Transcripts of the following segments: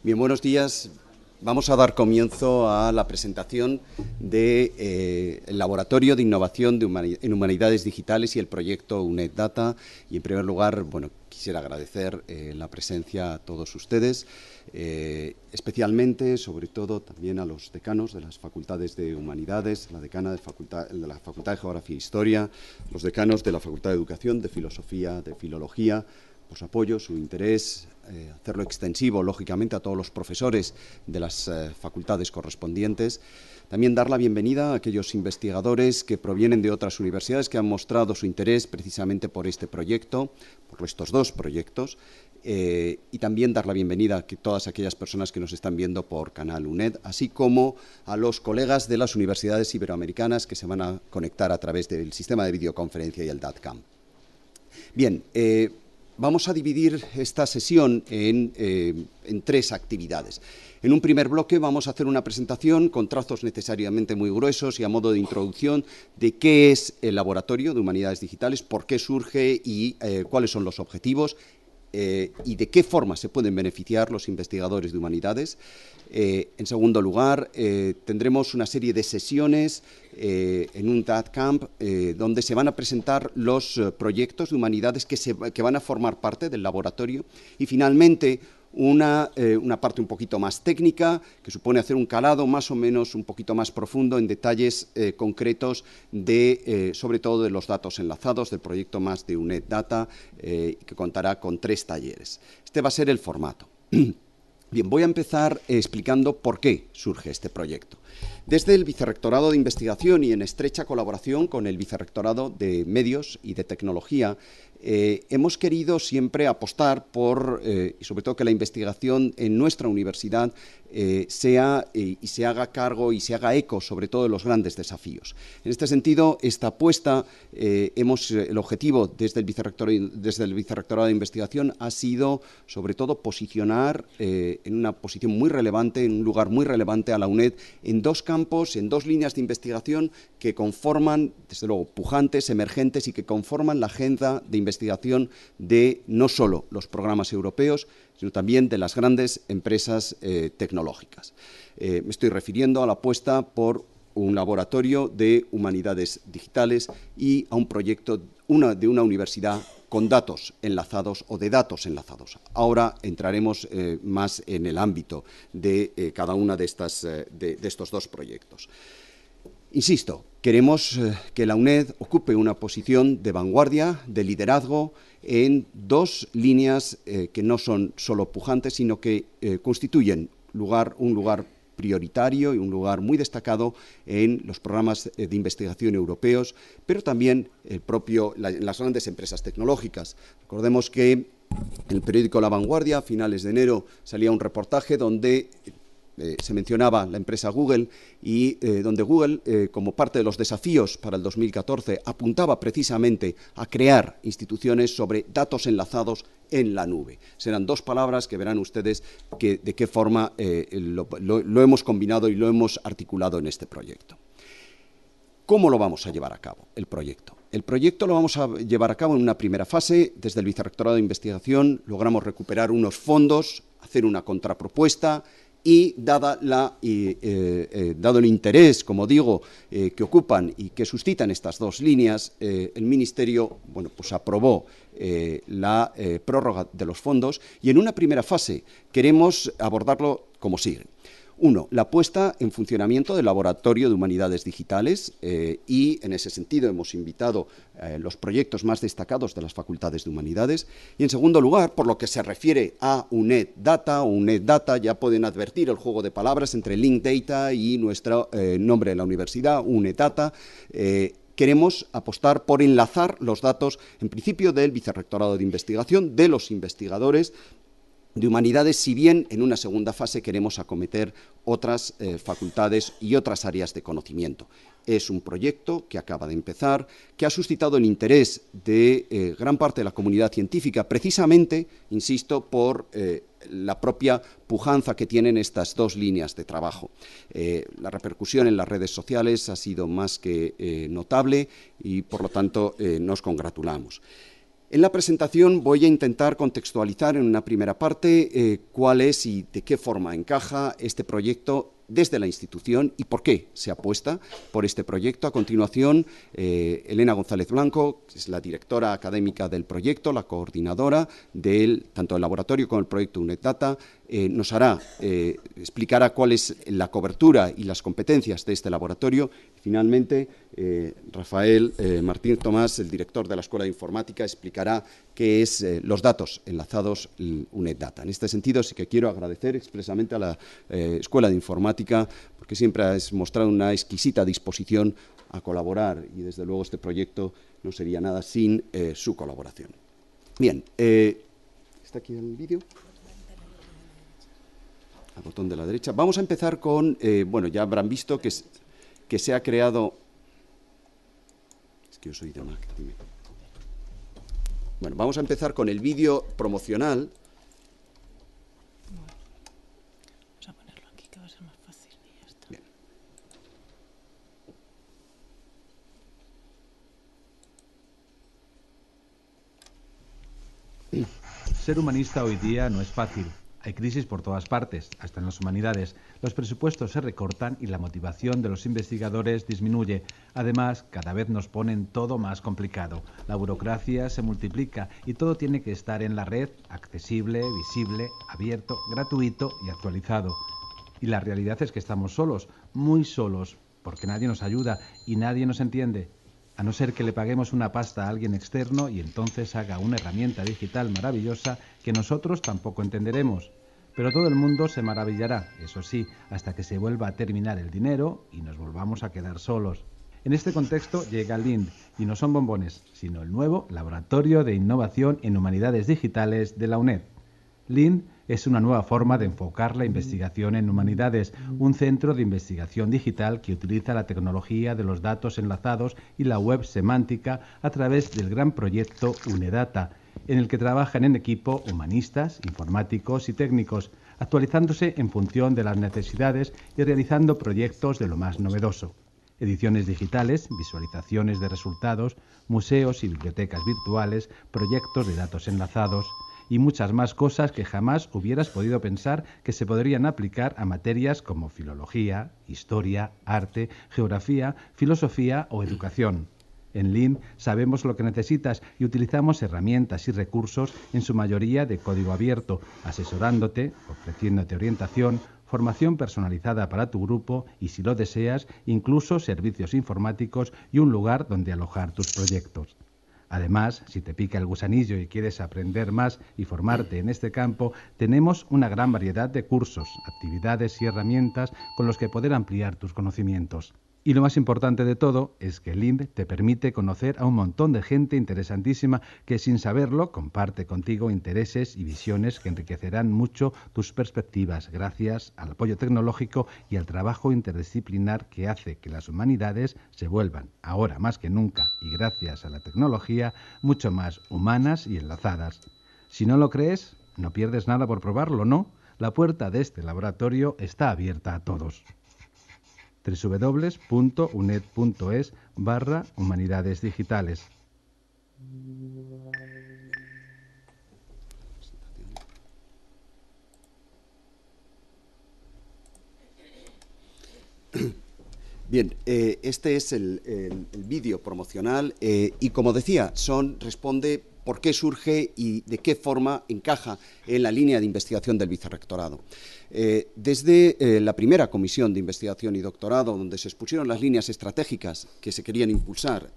Bien, buenos días. Vamos a dar comienzo a la presentación del Laboratorio de Innovación en Humanidades Digitales y el proyecto UNED Data. Y en primer lugar, quisiera agradecer la presencia a todos ustedes, especialmente, sobre todo, también a los decanos de las facultades de Humanidades, la decana de la Facultad de Geografía e Historia, los decanos de la Facultad de Educación, de Filosofía, de Filología, por su apoyo, su interés, hacerlo extensivo, lógicamente, a todos los profesores de las facultades correspondientes. También dar la bienvenida a aquellos investigadores que provienen de otras universidades que han mostrado su interés precisamente por este proyecto, por estos dos proyectos, y también dar la bienvenida a todas aquellas personas que nos están viendo por Canal UNED, así como a los colegas de las universidades iberoamericanas que se van a conectar a través del sistema de videoconferencia y el DATCAM. Bien, vamos a dividir esta sesión en tres actividades. En un primer bloque vamos a hacer una presentación con trazos necesariamente muy gruesos y a modo de introducción de qué es el Laboratorio de Humanidades Digitales, por qué surge y cuáles son los objetivos y de qué forma se pueden beneficiar los investigadores de humanidades. En segundo lugar, tendremos una serie de sesiones en un DATCamp donde se van a presentar los proyectos de humanidades que van a formar parte del laboratorio y finalmente una parte un poquito más técnica que supone hacer un calado más o menos un poquito más profundo en detalles concretos sobre todo de los datos enlazados del proyecto más de UNED Data que contará con 3 talleres. Este va a ser el formato. Bien, voy a empezar explicando por qué surge este proyecto. Desde el Vicerrectorado de Investigación y en estrecha colaboración con el Vicerrectorado de Medios y de Tecnología, hemos querido siempre apostar por, y sobre todo que la investigación en nuestra universidad sea y se haga cargo y se haga eco sobre todo de los grandes desafíos. En este sentido, esta apuesta, el objetivo desde el Vicerrectorado de Investigación ha sido sobre todo posicionar en una posición muy relevante, en un lugar muy relevante a la UNED en 2 campos, en 2 líneas de investigación que conforman, desde luego, pujantes, emergentes y que conforman la agenda de investigación de no solo los programas europeos, sino también de las grandes empresas tecnológicas. Me estoy refiriendo a la apuesta por un laboratorio de humanidades digitales y a un proyecto de una universidad con datos enlazados o de datos enlazados. Ahora entraremos más en el ámbito de cada una de estos 2 proyectos. Insisto, queremos que la UNED ocupe una posición de vanguardia, de liderazgo, en 2 líneas que no son solo pujantes, sino que constituyen un lugar prioritario y un lugar muy destacado en los programas de investigación europeos, pero también las grandes empresas tecnológicas. Recordemos que en el periódico La Vanguardia, a finales de enero, salía un reportaje donde se mencionaba la empresa Google y donde Google, como parte de los desafíos para el 2014, apuntaba precisamente a crear instituciones sobre datos enlazados en la nube. Serán 2 palabras que verán ustedes de qué forma lo hemos combinado y lo hemos articulado en este proyecto. ¿Cómo lo vamos a llevar a cabo, el proyecto? El proyecto lo vamos a llevar a cabo en una primera fase. Desde el Vicerrectorado de Investigación logramos recuperar unos fondos, hacer una contrapropuesta y dado el interés, como digo, que ocupan y que suscitan estas 2 líneas, el Ministerio aprobó la prórroga de los fondos y en una primera fase queremos abordarlo como sigue. 1. La puesta en funcionamiento del Laboratorio de Humanidades Digitales y, en ese sentido, hemos invitado los proyectos más destacados de las facultades de Humanidades. Y, en segundo lugar, por lo que se refiere a UNED Data o UNED Data, ya pueden advertir el juego de palabras entre Link Data y nuestro nombre de la universidad, UNED Data. Queremos apostar por enlazar los datos, en principio, del Vicerrectorado de Investigación, de los investigadores de humanidades, si bien en una segunda fase queremos acometer otras facultades y otras áreas de conocimiento. Es un proyecto que acaba de empezar, que ha suscitado el interés de gran parte de la comunidad científica, precisamente, insisto, por la propia pujanza que tienen estas 2 líneas de trabajo. La repercusión en las redes sociales ha sido más que notable y, por lo tanto, nos congratulamos. En la presentación voy a intentar contextualizar en una primera parte cuál es y de qué forma encaja este proyecto desde la institución y por qué se apuesta por este proyecto. A continuación, Elena González Blanco, que es la directora académica del proyecto, la coordinadora tanto del laboratorio como del proyecto UNED-Data, nos explicará cuál es la cobertura y las competencias de este laboratorio. Finalmente, Rafael Martínez Tomás, el director de la Escuela de Informática, explicará qué es los datos enlazados UNED-Data. En este sentido, sí que quiero agradecer expresamente a la Escuela de Informática, porque siempre ha mostrado una exquisita disposición a colaborar y, desde luego, este proyecto no sería nada sin su colaboración. Bien, ¿está aquí el vídeo? Al botón de la derecha. Vamos a empezar con, bueno, ya habrán visto que se ha creado... Es que yo soy de Mac también. Bueno, vamos a empezar con el vídeo promocional. Vamos a ponerlo aquí, que va a ser más fácil y ya está. Bien. Ser humanista hoy día no es fácil. Hay crisis por todas partes, hasta en las humanidades. Los presupuestos se recortan y la motivación de los investigadores disminuye. Además, cada vez nos ponen todo más complicado. La burocracia se multiplica y todo tiene que estar en la red, accesible, visible, abierto, gratuito y actualizado. Y la realidad es que estamos solos, muy solos, porque nadie nos ayuda y nadie nos entiende. A no ser que le paguemos una pasta a alguien externo y entonces haga una herramienta digital maravillosa que nosotros tampoco entenderemos. Pero todo el mundo se maravillará, eso sí, hasta que se vuelva a terminar el dinero y nos volvamos a quedar solos. En este contexto llega LIND, y no son bombones, sino el nuevo Laboratorio de Innovación en Humanidades Digitales de la UNED. LIND es una nueva forma de enfocar la investigación en humanidades, un centro de investigación digital que utiliza la tecnología de los datos enlazados y la web semántica a través del gran proyecto UNED-Data, en el que trabajan en equipo humanistas, informáticos y técnicos, actualizándose en función de las necesidades y realizando proyectos de lo más novedoso. Ediciones digitales, visualizaciones de resultados, museos y bibliotecas virtuales, proyectos de datos enlazados y muchas más cosas que jamás hubieras podido pensar que se podrían aplicar a materias como filología, historia, arte, geografía, filosofía o educación. En LIND sabemos lo que necesitas y utilizamos herramientas y recursos, en su mayoría de código abierto, asesorándote, ofreciéndote orientación, formación personalizada para tu grupo y, si lo deseas, incluso servicios informáticos y un lugar donde alojar tus proyectos. Además, si te pica el gusanillo y quieres aprender más y formarte en este campo, tenemos una gran variedad de cursos, actividades y herramientas con los que poder ampliar tus conocimientos. Y lo más importante de todo es que LIND te permite conocer a un montón de gente interesantísima que, sin saberlo, comparte contigo intereses y visiones que enriquecerán mucho tus perspectivas gracias al apoyo tecnológico y al trabajo interdisciplinar que hace que las humanidades se vuelvan, ahora más que nunca y gracias a la tecnología, mucho más humanas y enlazadas. Si no lo crees, no pierdes nada por probarlo, ¿no? La puerta de este laboratorio está abierta a todos. www.uned.es/humanidades digitales. Bien, este es el vídeo promocional y, como decía, responde por qué surge y de qué forma encaja en la línea de investigación del vicerrectorado. Desde la primera comisión de investigación y doctorado, donde se expusieron las líneas estratégicas que se querían impulsar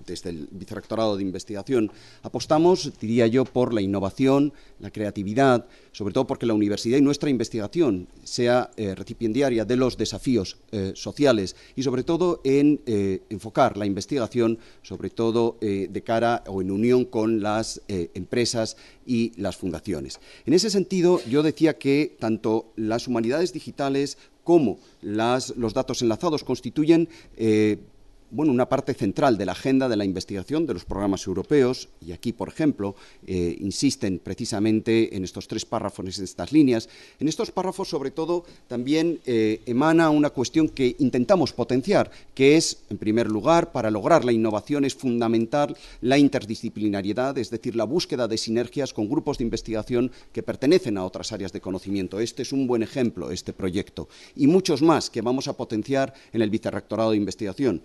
desde el Vicerrectorado de Investigación, apostamos, diría yo, por la innovación, la creatividad, sobre todo porque la universidad y nuestra investigación sea recipiendaria de los desafíos sociales y, sobre todo, en enfocar la investigación, sobre todo de cara o en unión con las empresas y las fundaciones. En ese sentido, yo decía que tanto las humanidades digitales como los datos enlazados constituyen bueno, una parte central de la agenda de la investigación de los programas europeos, y aquí, por ejemplo, insisten precisamente en estos 3 párrafos, en estas líneas. En estos párrafos, sobre todo, también emana una cuestión que intentamos potenciar, que es, en primer lugar, para lograr la innovación es fundamental la interdisciplinariedad, es decir, la búsqueda de sinergias con grupos de investigación que pertenecen a otras áreas de conocimiento. Este es un buen ejemplo, este proyecto, y muchos más que vamos a potenciar en el Vicerrectorado de Investigación.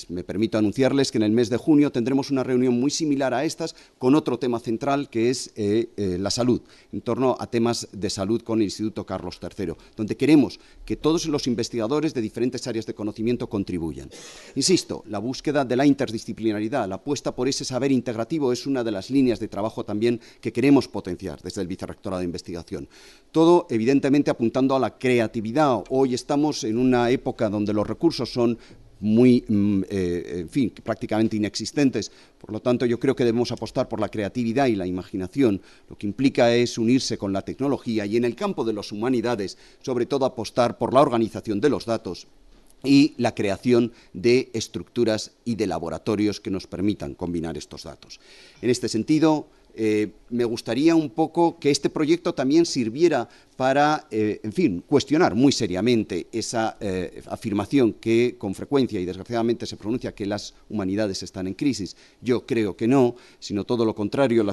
Me permito anunciarles que en el mes de junio tendremos una reunión muy similar a estas con otro tema central que es la salud, en torno a temas de salud con el Instituto Carlos III, donde queremos que todos los investigadores de diferentes áreas de conocimiento contribuyan. Insisto, la búsqueda de la interdisciplinaridad, la apuesta por ese saber integrativo es una de las líneas de trabajo también que queremos potenciar desde el Vicerrectorado de Investigación. Todo, evidentemente, apuntando a la creatividad. Hoy estamos en una época donde los recursos son muy, en fin, prácticamente inexistentes. Por lo tanto, yo creo que debemos apostar por la creatividad y la imaginación. Lo que implica es unirse con la tecnología y en el campo de las humanidades, sobre todo apostar por la organización de los datos y la creación de estructuras y de laboratorios que nos permitan combinar estos datos. En este sentido, me gustaría un poco que este proyecto también sirviera para, en fin, cuestionar muy seriamente esa afirmación que con frecuencia y desgraciadamente se pronuncia que las humanidades están en crisis. Yo creo que no, sino todo lo contrario,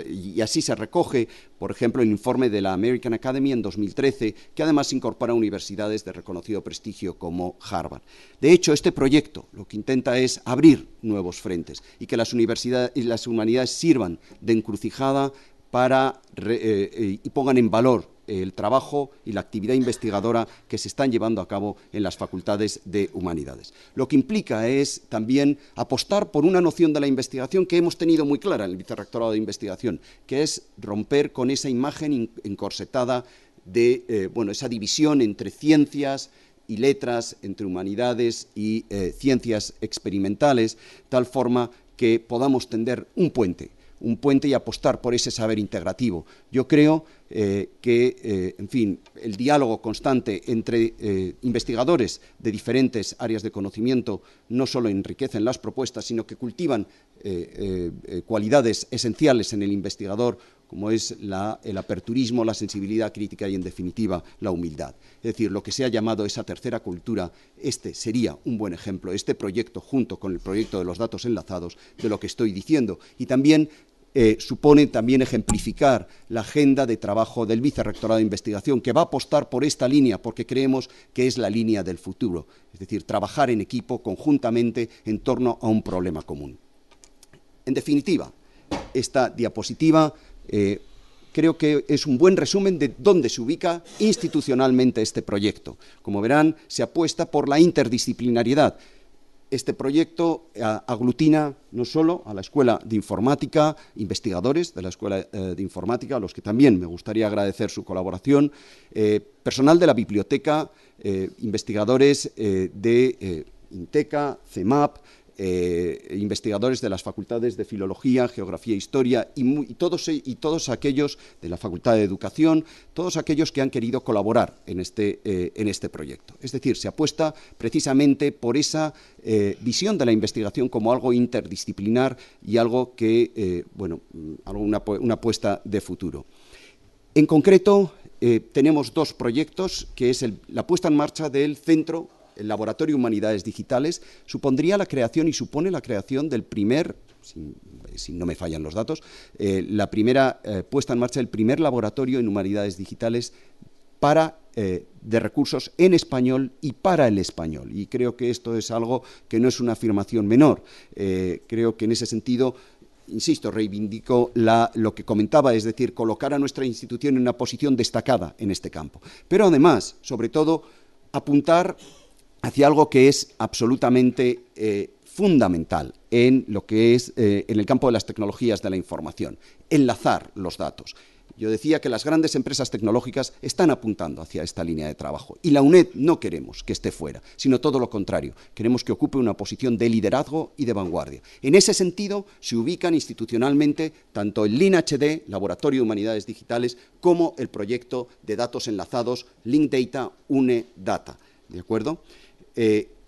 y así se recoge, por ejemplo, el informe de la American Academy en 2013, que además incorpora universidades de reconocido prestigio como Harvard. De hecho, este proyecto lo que intenta es abrir nuevos frentes y que las universidades y las humanidades sirvan de encrucijada para y pongan en valor el trabajo y la actividad investigadora que se están llevando a cabo en las facultades de humanidades. Lo que implica es también apostar por una noción de la investigación que hemos tenido muy clara en el Vicerrectorado de Investigación, que es romper con esa imagen encorsetada de esa división entre ciencias y letras, entre humanidades y ciencias experimentales, tal forma que podamos tender un puente y apostar por ese saber integrativo. Yo creo que, en fin, el diálogo constante entre investigadores de diferentes áreas de conocimiento no solo enriquecen las propuestas, sino que cultivan cualidades esenciales en el investigador, como es el aperturismo, la sensibilidad crítica y, en definitiva, la humildad. Es decir, lo que se ha llamado esa tercera cultura, este sería un buen ejemplo, este proyecto, junto con el proyecto de los datos enlazados, de lo que estoy diciendo. Y también supone también ejemplificar la agenda de trabajo del Vicerrectorado de Investigación, que va a apostar por esta línea, porque creemos que es la línea del futuro, es decir, trabajar en equipo, conjuntamente, en torno a un problema común. En definitiva, esta diapositiva creo que es un buen resumen de dónde se ubica institucionalmente este proyecto. Como verán, se apuesta por la interdisciplinariedad. Este proyecto aglutina no solo a la Escuela de Informática, investigadores de la Escuela de Informática, a los que también me gustaría agradecer su colaboración, personal de la biblioteca, investigadores de INTECA, CEMAP, investigadores de las facultades de Filología, Geografía e Historia y todos aquellos de la Facultad de Educación, todos aquellos que han querido colaborar en este proyecto. Es decir, se apuesta precisamente por esa visión de la investigación como algo interdisciplinar y algo que, una apuesta de futuro. En concreto, tenemos 2 proyectos, que es la puesta en marcha del Centro. El Laboratorio de Humanidades Digitales supone la creación del primer, si no me fallan los datos, la primera puesta en marcha del primer laboratorio en humanidades digitales de recursos en español y para el español. Y creo que esto es algo que no es una afirmación menor. Creo que en ese sentido, insisto, reivindico lo que comentaba, es decir, colocar a nuestra institución en una posición destacada en este campo. Pero además, sobre todo, apuntar hacia algo que es absolutamente fundamental en lo que es en el campo de las tecnologías de la información, enlazar los datos. Yo decía que las grandes empresas tecnológicas están apuntando hacia esta línea de trabajo y la UNED no queremos que esté fuera, sino todo lo contrario. Queremos que ocupe una posición de liderazgo y de vanguardia. En ese sentido, se ubican institucionalmente tanto el LINHD, Laboratorio de Humanidades Digitales, como el proyecto de datos enlazados LinkData, UNE Data. ¿De acuerdo?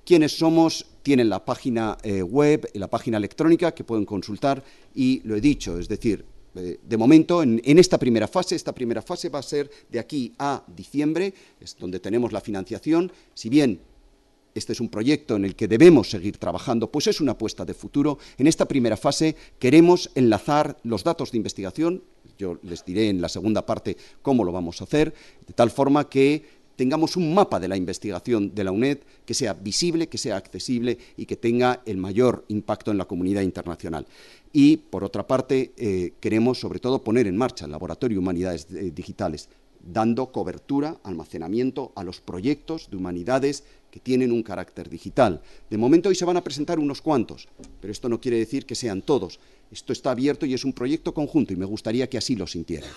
¿Quiénes somos? Tienen la página web y la página electrónica que pueden consultar, y lo he dicho, es decir, de momento, en esta primera fase va a ser de aquí a diciembre, es donde tenemos la financiación. Si bien este es un proyecto en el que debemos seguir trabajando, pues es una apuesta de futuro. En esta primera fase queremos enlazar los datos de investigación, yo les diré en la segunda parte cómo lo vamos a hacer, de tal forma que tengamos un mapa de la investigación de la UNED que sea visible, que sea accesible y que tenga el mayor impacto en la comunidad internacional. Y, por otra parte, queremos, sobre todo, poner en marcha el Laboratorio de Humanidades Digitales, dando cobertura, almacenamiento a los proyectos de humanidades que tienen un carácter digital. De momento hoy se van a presentar unos cuantos, pero esto no quiere decir que sean todos. Esto está abierto y es un proyecto conjunto y me gustaría que así lo sintieran.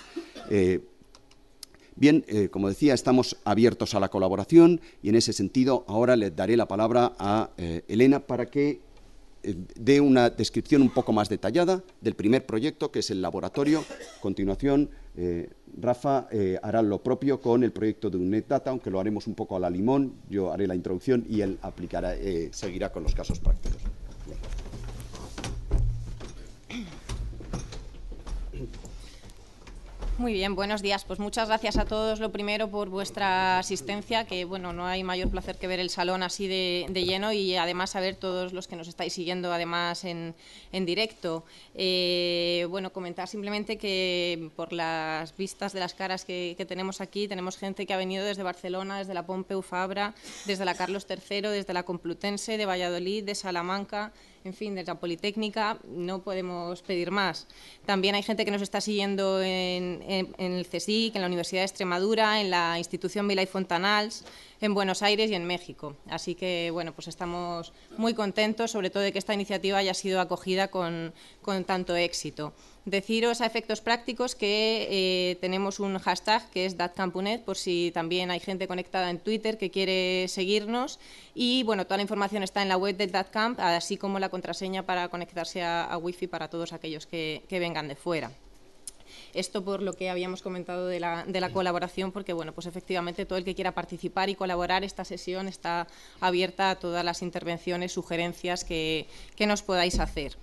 Bien, como decía, estamos abiertos a la colaboración y en ese sentido ahora le daré la palabra a Elena para que dé una descripción un poco más detallada del primer proyecto, que es el laboratorio. A continuación, Rafa hará lo propio con el proyecto de UNED Data, aunque lo haremos un poco a la limón. Yo haré la introducción y él aplicará, seguirá con los casos prácticos. Muy bien, buenos días. Pues muchas gracias a todos, lo primero, por vuestra asistencia, que bueno, no hay mayor placer que ver el salón así de lleno, y además a ver todos los que nos estáis siguiendo además en directo. Bueno, comentar simplemente que por las vistas de las caras que tenemos aquí, tenemos gente que ha venido desde Barcelona, desde la Pompeu Fabra, desde la Carlos III, desde la Complutense, de Valladolid, de Salamanca, en fin, desde la Politécnica. No podemos pedir más. También hay gente que nos está siguiendo en el CSIC, en la Universidad de Extremadura, en la institución Milay Fontanals, en Buenos Aires y en México. Así que, bueno, pues estamos muy contentos, sobre todo de que esta iniciativa haya sido acogida con tanto éxito. Deciros a efectos prácticos que tenemos un hashtag que es datcamp.unet, por si también hay gente conectada en Twitter que quiere seguirnos, y bueno, toda la información está en la web del datcamp, así como la contraseña para conectarse a Wi-Fi para todos aquellos que vengan de fuera. Esto por lo que habíamos comentado de la colaboración, porque bueno, pues efectivamente todo el que quiera participar y colaborar, esta sesión está abierta a todas las intervenciones, sugerencias que nos podáis hacer.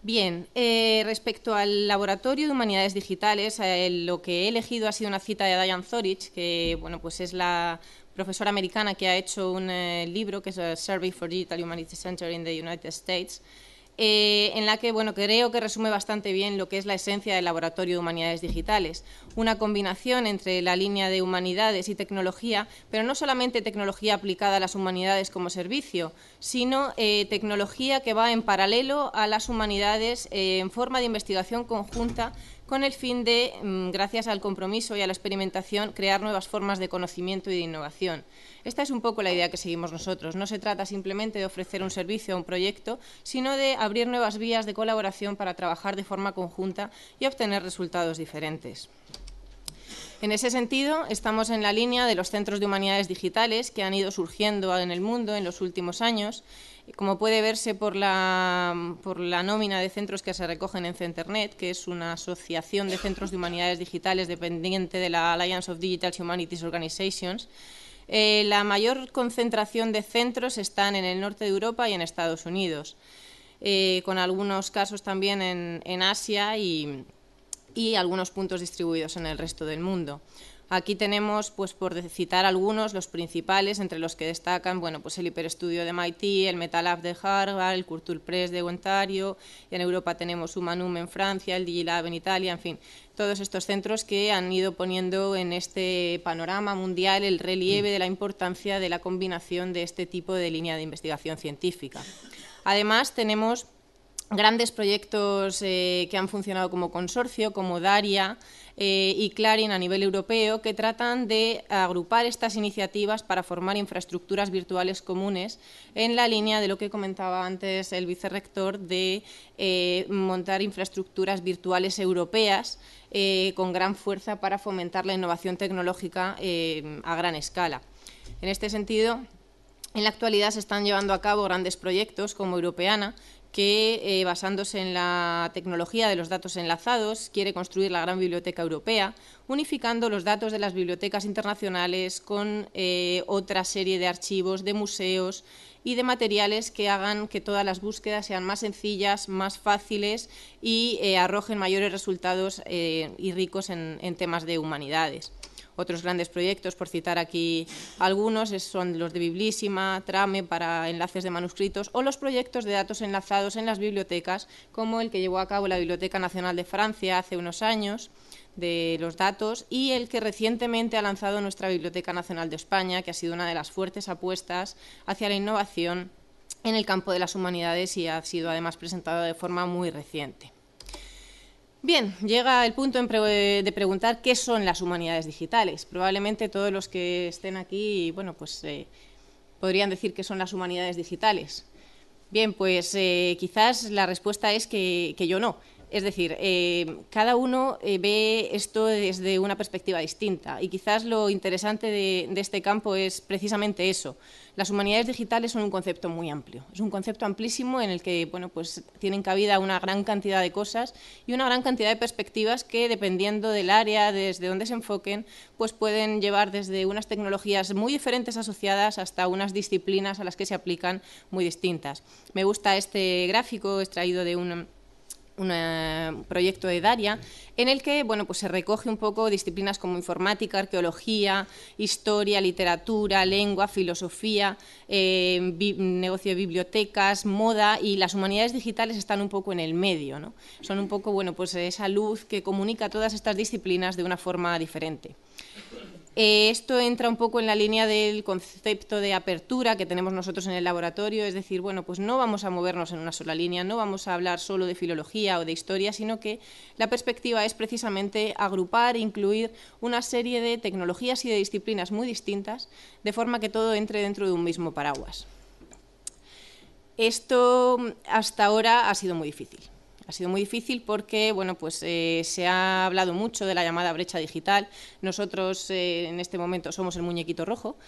Bien, respecto al Laboratorio de Humanidades Digitales, lo que he elegido ha sido una cita de Diane Zorich, que bueno, pues es la profesora americana que ha hecho un libro que es a Survey for Digital Humanities Center in the United States, en la que bueno, creo que resume bastante bien lo que es la esencia del Laboratorio de Humanidades Digitales. Una combinación entre la línea de humanidades y tecnología, pero no solamente tecnología aplicada a las humanidades como servicio, sino tecnología que va en paralelo a las humanidades en forma de investigación conjunta, con el fin de, gracias al compromiso y a la experimentación, crear nuevas formas de conocimiento y de innovación. Esta es un poco la idea que seguimos nosotros. No se trata simplemente de ofrecer un servicio o un proyecto, sino de abrir nuevas vías de colaboración para trabajar de forma conjunta y obtener resultados diferentes. En ese sentido, estamos en la línea de los centros de humanidades digitales que han ido surgiendo en el mundo en los últimos años. Como puede verse por la nómina de centros que se recogen en Centernet, que es una asociación de centros de humanidades digitales dependiente de la Alliance of Digital Humanities Organizations, la mayor concentración de centros están en el norte de Europa y en Estados Unidos, con algunos casos también en Asia y algunos puntos distribuidos en el resto del mundo. Aquí tenemos, pues por citar algunos, los principales, entre los que destacan bueno, pues el Hiperestudio de MIT, el MetaLab de Harvard, el Culturpress de Ontario, y en Europa tenemos Humanum en Francia, el DigiLab en Italia, en fin, todos estos centros que han ido poniendo en este panorama mundial el relieve de la importancia de la combinación de este tipo de línea de investigación científica. Además, tenemos grandes proyectos que han funcionado como consorcio, como Daria y Clarin a nivel europeo, que tratan de agrupar estas iniciativas para formar infraestructuras virtuales comunes en la línea de lo que comentaba antes el vicerrector de montar infraestructuras virtuales europeas con gran fuerza para fomentar la innovación tecnológica a gran escala. En este sentido, en la actualidad se están llevando a cabo grandes proyectos como Europeana, que, basándose en la tecnología de los datos enlazados, quiere construir la gran biblioteca europea, unificando los datos de las bibliotecas internacionales con otra serie de archivos, de museos y de materiales que hagan que todas las búsquedas sean más sencillas, más fáciles y arrojen mayores resultados y ricos en temas de humanidades. Otros grandes proyectos, por citar aquí algunos, son los de Biblísima, Trame para enlaces de manuscritos o los proyectos de datos enlazados en las bibliotecas, como el que llevó a cabo la Biblioteca Nacional de Francia hace unos años, de los datos, y el que recientemente ha lanzado nuestra Biblioteca Nacional de España, que ha sido una de las fuertes apuestas hacia la innovación en el campo de las humanidades y ha sido además presentado de forma muy reciente. Bien, llega el punto de preguntar qué son las humanidades digitales. Probablemente todos los que estén aquí, bueno, pues podrían decir qué son las humanidades digitales. Bien, pues quizás la respuesta es que yo no. Es decir, cada uno ve esto desde una perspectiva distinta y quizás lo interesante de este campo es precisamente eso. Las humanidades digitales son un concepto muy amplio, es un concepto amplísimo en el que, bueno, pues tienen cabida una gran cantidad de cosas y una gran cantidad de perspectivas que, dependiendo del área, desde donde se enfoquen, pues pueden llevar desde unas tecnologías muy diferentes asociadas hasta unas disciplinas a las que se aplican muy distintas. Me gusta este gráfico extraído de un proyecto de Daria, en el que, bueno, pues se recoge un poco disciplinas como informática, arqueología, historia, literatura, lengua, filosofía, negocio de bibliotecas, moda, y las humanidades digitales están un poco en el medio, ¿no? Son un poco, bueno, pues esa luz que comunica todas estas disciplinas de una forma diferente. Esto entra un poco en la línea del concepto de apertura que tenemos nosotros en el laboratorio, es decir, bueno, pues no vamos a movernos en una sola línea, no vamos a hablar solo de filología o de historia, sino que la perspectiva es precisamente agrupar e incluir una serie de tecnologías y de disciplinas muy distintas, de forma que todo entre dentro de un mismo paraguas. Esto hasta ahora ha sido muy difícil. Ha sido muy difícil porque, bueno, pues se ha hablado mucho de la llamada brecha digital. Nosotros en este momento somos el muñequito rojo.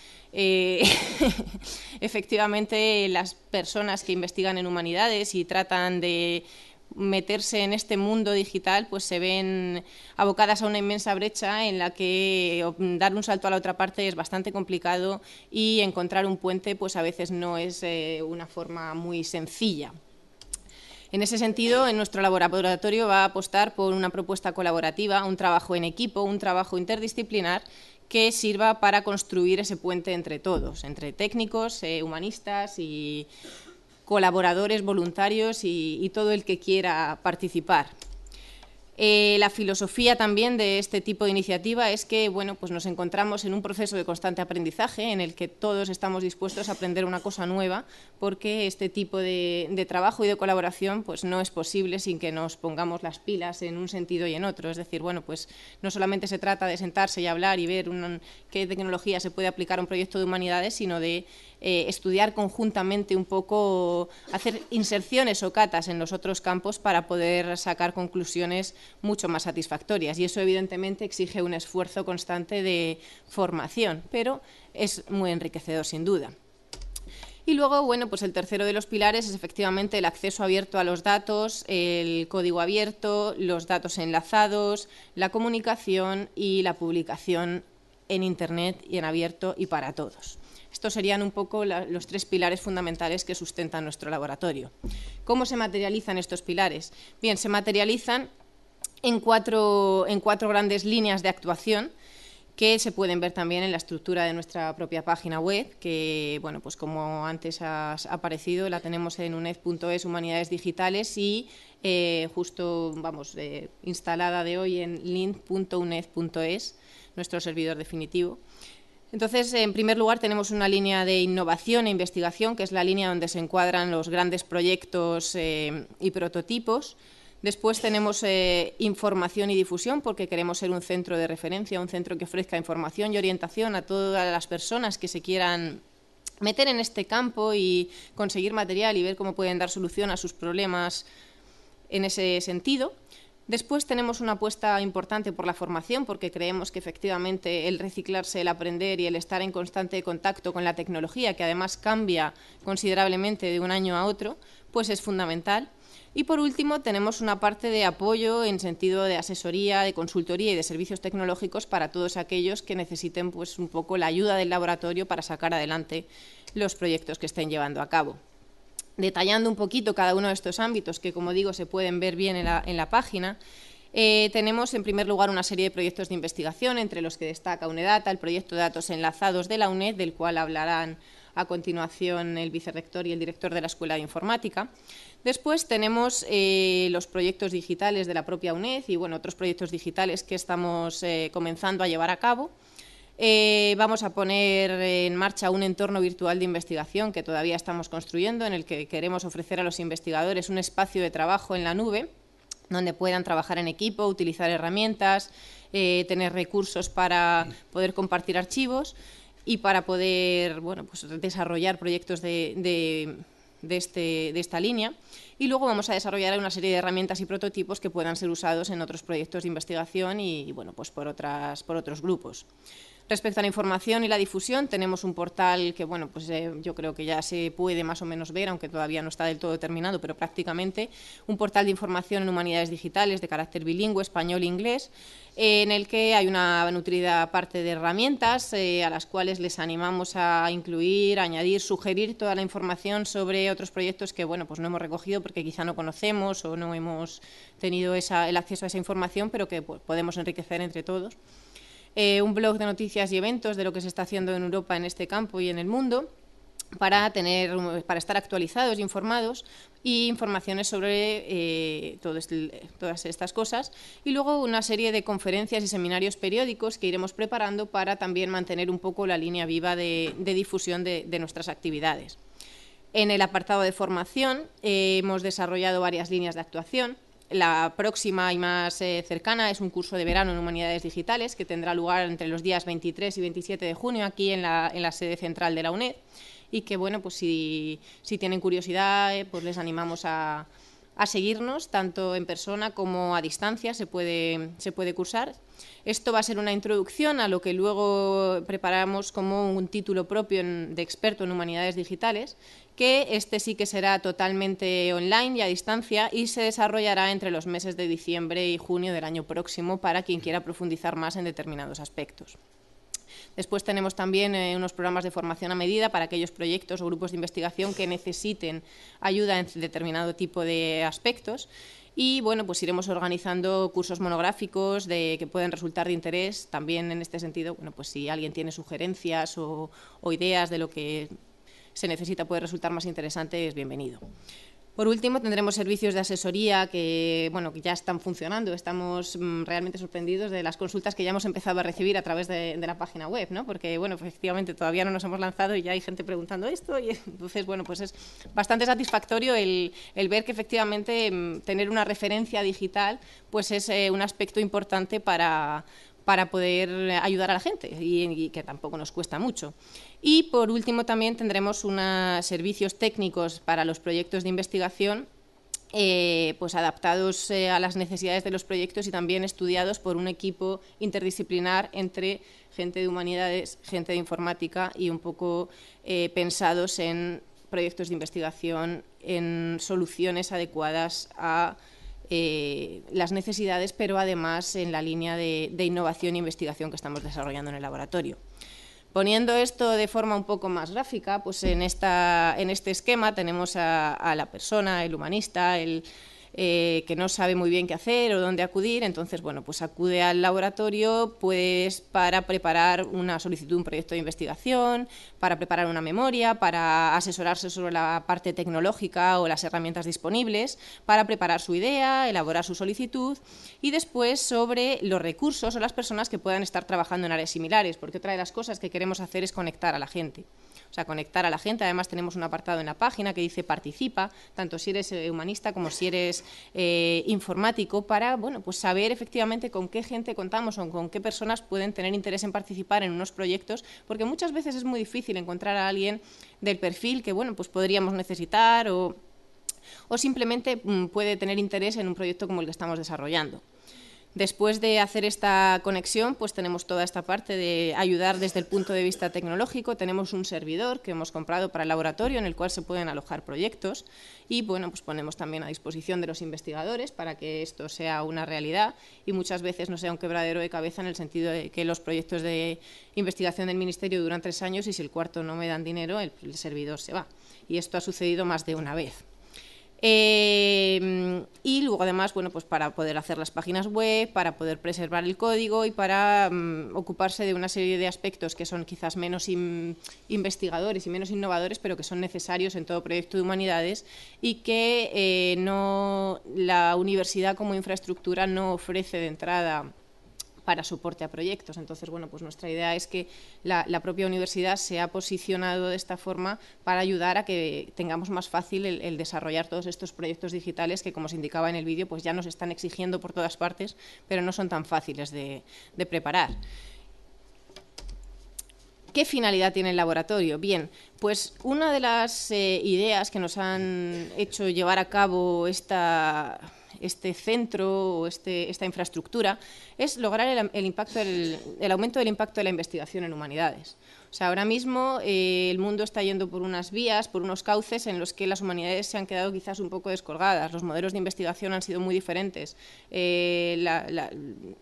Efectivamente, las personas que investigan en humanidades y tratan de meterse en este mundo digital, pues se ven abocadas a una inmensa brecha en la que dar un salto a la otra parte es bastante complicado y encontrar un puente pues a veces no es una forma muy sencilla. En ese sentido, en nuestro laboratorio va a apostar por una propuesta colaborativa, un trabajo en equipo, un trabajo interdisciplinar que sirva para construir ese puente entre todos, entre técnicos, humanistas y colaboradores, voluntarios y todo el que quiera participar. La filosofía también de este tipo de iniciativa es que, bueno, pues nos encontramos en un proceso de constante aprendizaje en el que todos estamos dispuestos a aprender una cosa nueva, porque este tipo de trabajo y de colaboración pues no es posible sin que nos pongamos las pilas en un sentido y en otro. Es decir, bueno, pues no solamente se trata de sentarse y hablar y ver qué tecnología se puede aplicar a un proyecto de humanidades, sino de estudiar conjuntamente un poco, hacer inserciones o catas en los otros campos para poder sacar conclusiones mucho más satisfactorias, y eso evidentemente exige un esfuerzo constante de formación, pero es muy enriquecedor sin duda. Y luego, bueno, pues el tercero de los pilares es efectivamente el acceso abierto a los datos, el código abierto, los datos enlazados, la comunicación y la publicación en Internet y en abierto y para todos. Estos serían un poco los tres pilares fundamentales que sustentan nuestro laboratorio. ¿Cómo se materializan estos pilares? Bien, se materializan en cuatro grandes líneas de actuación que se pueden ver también en la estructura de nuestra propia página web, que, bueno, pues como antes ha aparecido, la tenemos en uned.es, Humanidades Digitales, y justo, vamos, instalada de hoy en lint.uned.es, nuestro servidor definitivo. Entonces, en primer lugar, tenemos una línea de innovación e investigación, que es la línea donde se encuadran los grandes proyectos y prototipos. Después tenemos información y difusión, porque queremos ser un centro de referencia, un centro que ofrezca información y orientación a todas las personas que se quieran meter en este campo y conseguir material y ver cómo pueden dar solución a sus problemas en ese sentido. Después tenemos una apuesta importante por la formación, porque creemos que efectivamente el reciclarse, el aprender y el estar en constante contacto con la tecnología, que además cambia considerablemente de un año a otro, pues es fundamental. Y por último tenemos una parte de apoyo en sentido de asesoría, de consultoría y de servicios tecnológicos para todos aquellos que necesiten pues un poco la ayuda del laboratorio para sacar adelante los proyectos que estén llevando a cabo. Detallando un poquito cada uno de estos ámbitos, que como digo se pueden ver bien en la página, tenemos en primer lugar una serie de proyectos de investigación, entre los que destaca UNEDATA, el proyecto de datos enlazados de la UNED, del cual hablarán a continuación el vicerrector y el director de la Escuela de Informática. Después tenemos los proyectos digitales de la propia UNED y bueno, otros proyectos digitales que estamos comenzando a llevar a cabo. Vamos a poner en marcha un entorno virtual de investigación que todavía estamos construyendo, en el que queremos ofrecer a los investigadores un espacio de trabajo en la nube, donde puedan trabajar en equipo, utilizar herramientas, tener recursos para poder compartir archivos y para poder bueno, pues desarrollar proyectos de esta línea. Y luego vamos a desarrollar una serie de herramientas y prototipos que puedan ser usados en otros proyectos de investigación y bueno, pues por otros grupos. Respecto a la información y la difusión, tenemos un portal que bueno, pues, yo creo que ya se puede más o menos ver, aunque todavía no está del todo terminado, pero prácticamente un portal de información en humanidades digitales de carácter bilingüe, español e inglés, en el que hay una nutrida parte de herramientas a las cuales les animamos a incluir, añadir, sugerir toda la información sobre otros proyectos que bueno, pues no hemos recogido porque quizá no conocemos o no hemos tenido el acceso a esa información, pero que pues, podemos enriquecer entre todos. Un blog de noticias y eventos de lo que se está haciendo en Europa en este campo y en el mundo, para estar actualizados e informados, y informaciones sobre todas estas cosas, y luego una serie de conferencias y seminarios periódicos que iremos preparando para también mantener un poco la línea viva de difusión de nuestras actividades. En el apartado de formación hemos desarrollado varias líneas de actuación. La próxima y más cercana es un curso de verano en Humanidades Digitales que tendrá lugar entre los días 23 y 27 de junio aquí en la sede central de la UNED, y que bueno, pues si tienen curiosidad pues les animamos a seguirnos tanto en persona como a distancia, se puede cursar. Esto va a ser una introducción a lo que luego preparamos como un título propio de experto en Humanidades Digitales, que este sí que será totalmente online y a distancia y se desarrollará entre los meses de diciembre y junio del año próximo para quien quiera profundizar más en determinados aspectos. Después tenemos también unos programas de formación a medida para aquellos proyectos o grupos de investigación que necesiten ayuda en determinado tipo de aspectos. Y bueno, pues iremos organizando cursos monográficos que pueden resultar de interés. También en este sentido, bueno, pues si alguien tiene sugerencias o ideas de lo que se necesita puede resultar más interesante, es bienvenido. Por último, tendremos servicios de asesoría que ya están funcionando. Estamos realmente sorprendidos de las consultas que ya hemos empezado a recibir a través de la página web, ¿no? Porque, bueno, efectivamente todavía no nos hemos lanzado y ya hay gente preguntando esto. Y entonces, bueno, pues es bastante satisfactorio el ver que efectivamente tener una referencia digital pues es un aspecto importante para poder ayudar a la gente y que tampoco nos cuesta mucho. Y por último también tendremos unos servicios técnicos para los proyectos de investigación pues adaptados a las necesidades de los proyectos y también estudiados por un equipo interdisciplinar entre gente de humanidades, gente de informática y un poco pensados en proyectos de investigación, en soluciones adecuadas a las necesidades, pero además en la línea de innovación e investigación que estamos desarrollando en el laboratorio. Poniendo esto de forma un poco más gráfica, pues en este esquema tenemos a la persona, el humanista, que no sabe muy bien qué hacer o dónde acudir, entonces bueno, pues acude al laboratorio pues para preparar una solicitud, un proyecto de investigación, para preparar una memoria, para asesorarse sobre la parte tecnológica o las herramientas disponibles, para preparar su idea, elaborar su solicitud y después sobre los recursos o las personas que puedan estar trabajando en áreas similares, porque otra de las cosas que queremos hacer es conectar a la gente. O sea, conectar a la gente. Además tenemos un apartado en la página que dice participa, tanto si eres humanista como si eres informático, para pues saber efectivamente con qué gente contamos o con qué personas pueden tener interés en participar en unos proyectos, porque muchas veces es muy difícil encontrar a alguien del perfil que pues podríamos necesitar o o simplemente puede tener interés en un proyecto como el que estamos desarrollando. Después de hacer esta conexión, pues tenemos toda esta parte de ayudar desde el punto de vista tecnológico. Tenemos un servidor que hemos comprado para el laboratorio en el cual se pueden alojar proyectos y bueno, pues ponemos también a disposición de los investigadores para que esto sea una realidad y muchas veces no sea un quebradero de cabeza en el sentido de que los proyectos de investigación del Ministerio duran 3 años y si el cuarto no me dan dinero, el servidor se va. Y esto ha sucedido más de una vez. Y luego además, bueno, pues para poder hacer las páginas web, para poder preservar el código y para ocuparse de una serie de aspectos que son quizás menos investigadores y menos innovadores, pero que son necesarios en todo proyecto de humanidades y que la universidad como infraestructura no ofrece de entrada para soporte a proyectos. Entonces, bueno, pues nuestra idea es que la propia universidad se ha posicionado de esta forma para ayudar a que tengamos más fácil el desarrollar todos estos proyectos digitales que, como se indicaba en el vídeo, pues ya nos están exigiendo por todas partes, pero no son tan fáciles de preparar. ¿Qué finalidad tiene el laboratorio? Bien, pues una de las ideas que nos han hecho llevar a cabo este centro o esta infraestructura es lograr el aumento del impacto de la investigación en humanidades. O sea, ahora mismo el mundo está yendo por unas vías, por unos cauces en los que las humanidades se han quedado quizás un poco descolgadas. Los modelos de investigación han sido muy diferentes.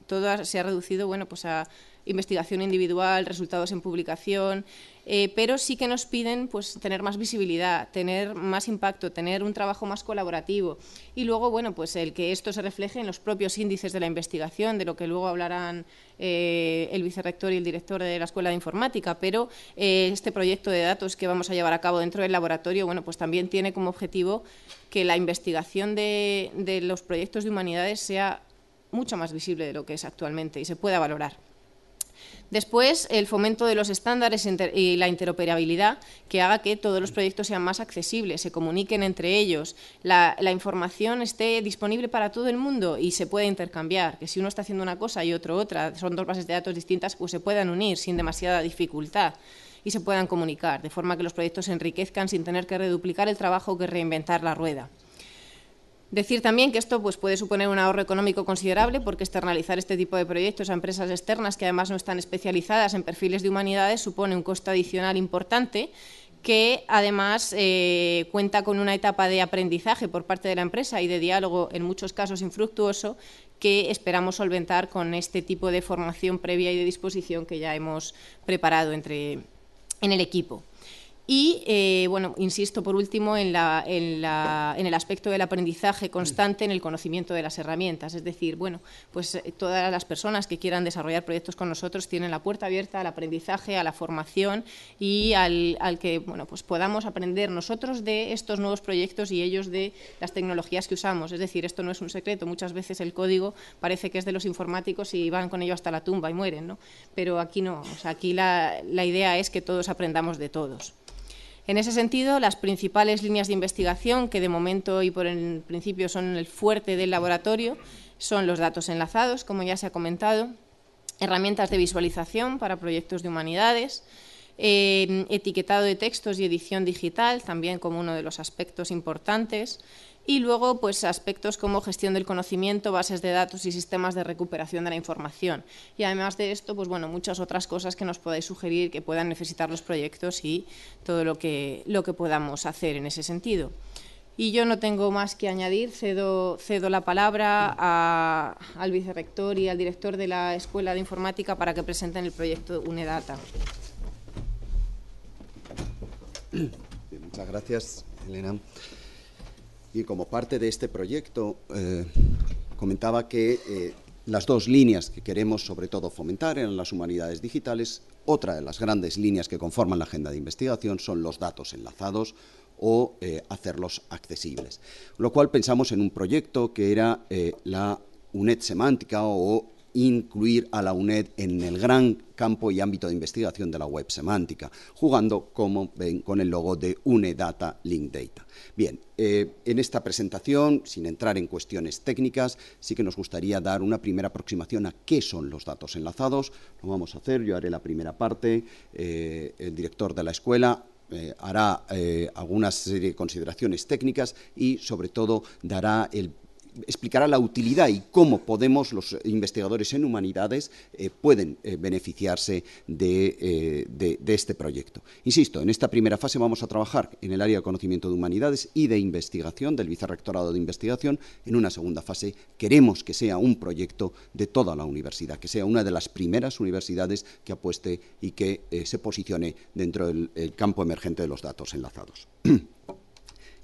Todo se ha reducido, bueno, pues a investigación individual, resultados en publicación, pero sí que nos piden pues, tener más visibilidad, tener más impacto, tener un trabajo más colaborativo y luego, bueno, pues el que esto se refleje en los propios índices de la investigación, de lo que luego hablarán el vicerrector y el director de la Escuela de Informática, pero este proyecto de datos que vamos a llevar a cabo dentro del laboratorio, bueno, pues también tiene como objetivo que la investigación de los proyectos de humanidades sea mucho más visible de lo que es actualmente y se pueda valorar. Después, el fomento de los estándares y la interoperabilidad que haga que todos los proyectos sean más accesibles, se comuniquen entre ellos, la información esté disponible para todo el mundo y se pueda intercambiar, que si uno está haciendo una cosa y otro otra, son dos bases de datos distintas, pues se puedan unir sin demasiada dificultad y se puedan comunicar, de forma que los proyectos se enriquezcan sin tener que reduplicar el trabajo o que reinventar la rueda. Decir también que esto pues, puede suponer un ahorro económico considerable porque externalizar este tipo de proyectos a empresas externas que además no están especializadas en perfiles de humanidades supone un costo adicional importante que además cuenta con una etapa de aprendizaje por parte de la empresa y de diálogo en muchos casos infructuoso que esperamos solventar con este tipo de formación previa y de disposición que ya hemos preparado en el equipo. Y, bueno, insisto por último en el aspecto del aprendizaje constante en el conocimiento de las herramientas. Es decir, bueno, pues todas las personas que quieran desarrollar proyectos con nosotros tienen la puerta abierta al aprendizaje, a la formación y al que, bueno, pues podamos aprender nosotros de estos nuevos proyectos y ellos de las tecnologías que usamos. Es decir, esto no es un secreto. Muchas veces el código parece que es de los informáticos y van con ello hasta la tumba y mueren, ¿no? Pero aquí no. O sea, aquí la idea es que todos aprendamos de todos. En ese sentido, las principales líneas de investigación, que de momento y por el principio son el fuerte del laboratorio, son los datos enlazados, como ya se ha comentado, herramientas de visualización para proyectos de humanidades, etiquetado de textos y edición digital, también como uno de los aspectos importantes, y luego pues aspectos como gestión del conocimiento, bases de datos y sistemas de recuperación de la información. Y además de esto, pues bueno, muchas otras cosas que nos podáis sugerir que puedan necesitar los proyectos y todo lo que podamos hacer en ese sentido. Y yo no tengo más que añadir, cedo la palabra al vicerrector y al director de la Escuela de Informática para que presenten el proyecto UNEDATA. Muchas gracias, Elena. Y como parte de este proyecto, comentaba que las dos líneas que queremos sobre todo fomentar en las humanidades digitales, otra de las grandes líneas que conforman la agenda de investigación son los datos enlazados o hacerlos accesibles. Lo cual pensamos en un proyecto que era la UNED semántica o incluir a la UNED en el gran campo y ámbito de investigación de la web semántica, jugando, como ven, con el logo de UNEDATA Link Data. Bien, en esta presentación, sin entrar en cuestiones técnicas, sí que nos gustaría dar una primera aproximación a qué son los datos enlazados. Lo vamos a hacer, yo haré la primera parte, el director de la escuela hará alguna serie de consideraciones técnicas y, sobre todo, explicará la utilidad y cómo los investigadores en humanidades, pueden beneficiarse de este proyecto. Insisto, en esta primera fase vamos a trabajar en el área de conocimiento de humanidades y de investigación, del Vicerrectorado de Investigación. En una segunda fase queremos que sea un proyecto de toda la universidad, que sea una de las primeras universidades que apueste y que se posicione dentro del campo emergente de los datos enlazados.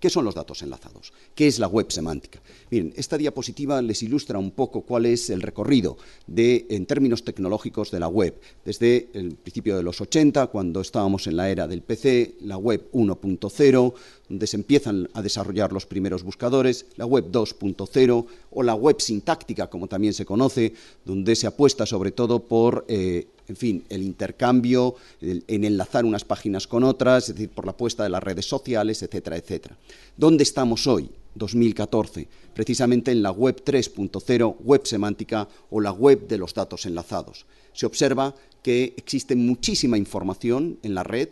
¿Qué son los datos enlazados? ¿Qué es la web semántica? Miren, esta diapositiva les ilustra un poco cuál es el recorrido en términos tecnológicos de la web. Desde el principio de los 80, cuando estábamos en la era del PC, la web 1.0, donde se empiezan a desarrollar los primeros buscadores, la web 2.0 o la web sintáctica, como también se conoce, donde se apuesta sobre todo por en fin, el intercambio, en enlazar unas páginas con otras, es decir, por la apuesta de las redes sociales, etcétera, etcétera. ¿Dónde estamos hoy, 2014? Precisamente en la web 3.0, web semántica o la web de los datos enlazados. Se observa que existe muchísima información en la red,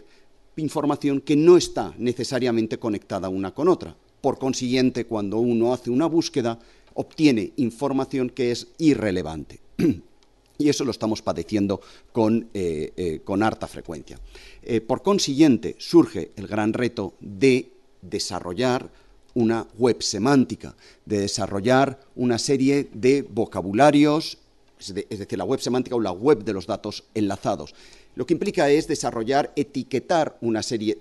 información que no está necesariamente conectada una con otra. Por consiguiente, cuando uno hace una búsqueda, obtiene información que es irrelevante. Y eso lo estamos padeciendo con harta frecuencia. Por consiguiente, surge el gran reto de desarrollar una web semántica, de desarrollar una serie de vocabularios, es decir, la web semántica o la web de los datos enlazados. Lo que implica es desarrollar, etiquetar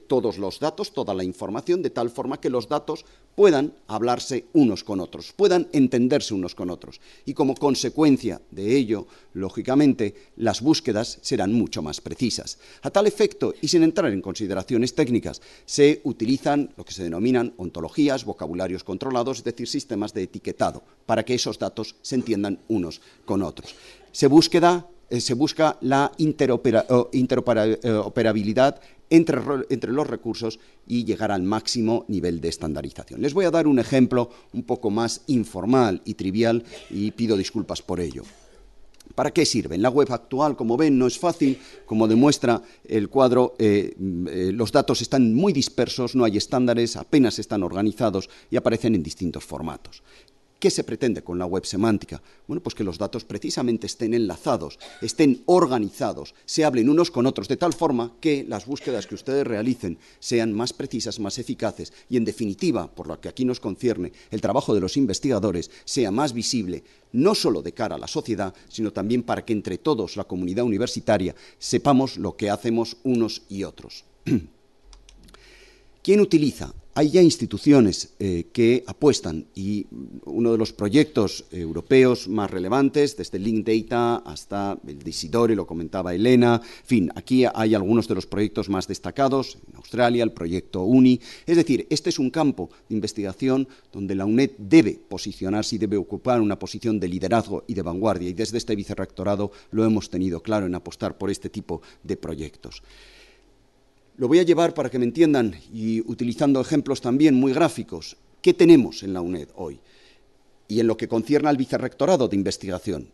todos los datos, toda la información, de tal forma que los datos puedan hablarse unos con otros, puedan entenderse unos con otros. Y como consecuencia de ello, lógicamente, las búsquedas serán mucho más precisas. A tal efecto, y sin entrar en consideraciones técnicas, se utilizan lo que se denominan ontologías, vocabularios controlados, es decir, sistemas de etiquetado, para que esos datos se entiendan unos con otros. Se busca la interoperabilidad entre los recursos y llegar al máximo nivel de estandarización. Les voy a dar un ejemplo un poco más informal y trivial y pido disculpas por ello. ¿Para qué sirven? La web actual, como ven, no es fácil, como demuestra el cuadro, los datos están muy dispersos, no hay estándares, apenas están organizados y aparecen en distintos formatos. ¿Qué se pretende con la web semántica? Bueno, pues que los datos precisamente estén enlazados, estén organizados, se hablen unos con otros, de tal forma que las búsquedas que ustedes realicen sean más precisas, más eficaces y, en definitiva, por lo que aquí nos concierne, el trabajo de los investigadores sea más visible, no solo de cara a la sociedad, sino también para que entre todos, la comunidad universitaria, sepamos lo que hacemos unos y otros. ¿Quién utiliza? Hay ya instituciones que apuestan y uno de los proyectos europeos más relevantes, desde LinkData hasta el de Isidore, lo comentaba Elena, en fin, aquí hay algunos de los proyectos más destacados, en Australia, el proyecto UNI, es decir, este es un campo de investigación donde la UNED debe posicionarse y debe ocupar una posición de liderazgo y de vanguardia, y desde este vicerrectorado lo hemos tenido claro en apostar por este tipo de proyectos. Lo voy a llevar para que me entiendan y utilizando ejemplos también muy gráficos. ¿Qué tenemos en la UNED hoy? Y en lo que concierne al vicerrectorado de investigación,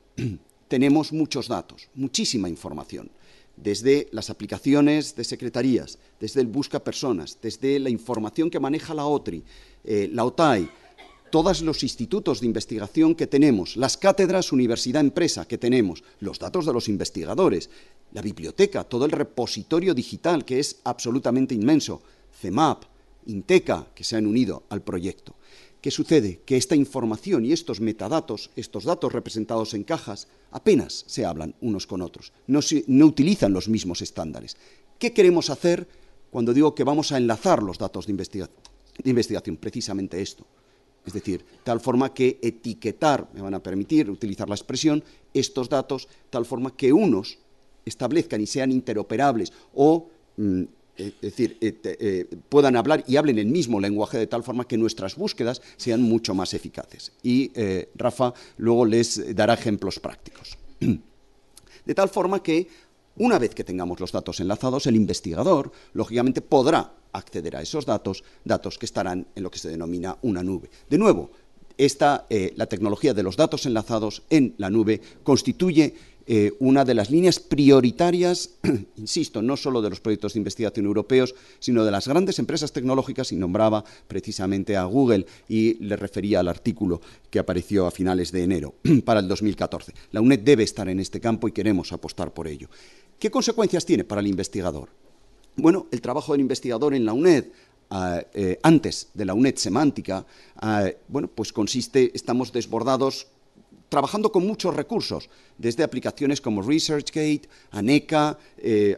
tenemos muchos datos, muchísima información, desde las aplicaciones de secretarías, desde el busca personas, desde la información que maneja la OTRI, la OTAI, todos los institutos de investigación que tenemos, las cátedras universidad-empresa que tenemos, los datos de los investigadores, la biblioteca, todo el repositorio digital que es absolutamente inmenso, CEMAP, INTECA, que se han unido al proyecto. ¿Qué sucede? Que esta información y estos metadatos, estos datos representados en cajas, apenas se hablan unos con otros, no utilizan los mismos estándares. ¿Qué queremos hacer cuando digo que vamos a enlazar los datos de investigación? Precisamente esto. Es decir, tal forma que etiquetar, me van a permitir utilizar la expresión, estos datos, tal forma que unos establezcan y sean interoperables o, es decir, puedan hablar y hablen el mismo lenguaje de tal forma que nuestras búsquedas sean mucho más eficaces. Y Rafa luego les dará ejemplos prácticos. De tal forma que, una vez que tengamos los datos enlazados, el investigador, lógicamente, podrá acceder a esos datos que estarán en lo que se denomina una nube. De nuevo, la tecnología de los datos enlazados en la nube constituye una de las líneas prioritarias, insisto, no solo de los proyectos de investigación europeos, sino de las grandes empresas tecnológicas, y nombraba precisamente a Google y le refería al artículo que apareció a finales de enero para el 2014. La UNED debe estar en este campo y queremos apostar por ello. ¿Qué consecuencias tiene para el investigador? Bueno, el trabajo del investigador en la UNED, antes de la UNED semántica, bueno, pues estamos desbordados trabajando con muchos recursos, desde aplicaciones como ResearchGate, Aneca,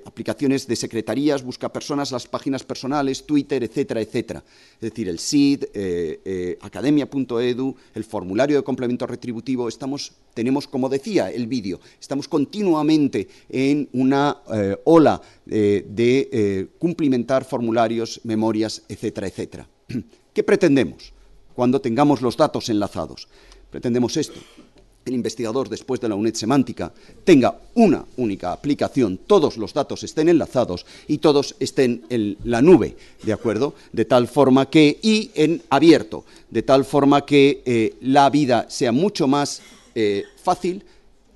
aplicaciones de secretarías, buscapersonas, las páginas personales, Twitter, etcétera, etcétera. Es decir, el SID, academia.edu, el formulario de complemento retributivo, tenemos, como decía el vídeo, estamos continuamente en una ola de cumplimentar formularios, memorias, etcétera, etcétera. ¿Qué pretendemos cuando tengamos los datos enlazados? Pretendemos esto: el investigador, después de la UNED semántica, tenga una única aplicación, todos los datos estén enlazados y todos estén en la nube, ¿de acuerdo? De tal forma que, y en abierto, de tal forma que la vida sea mucho más fácil,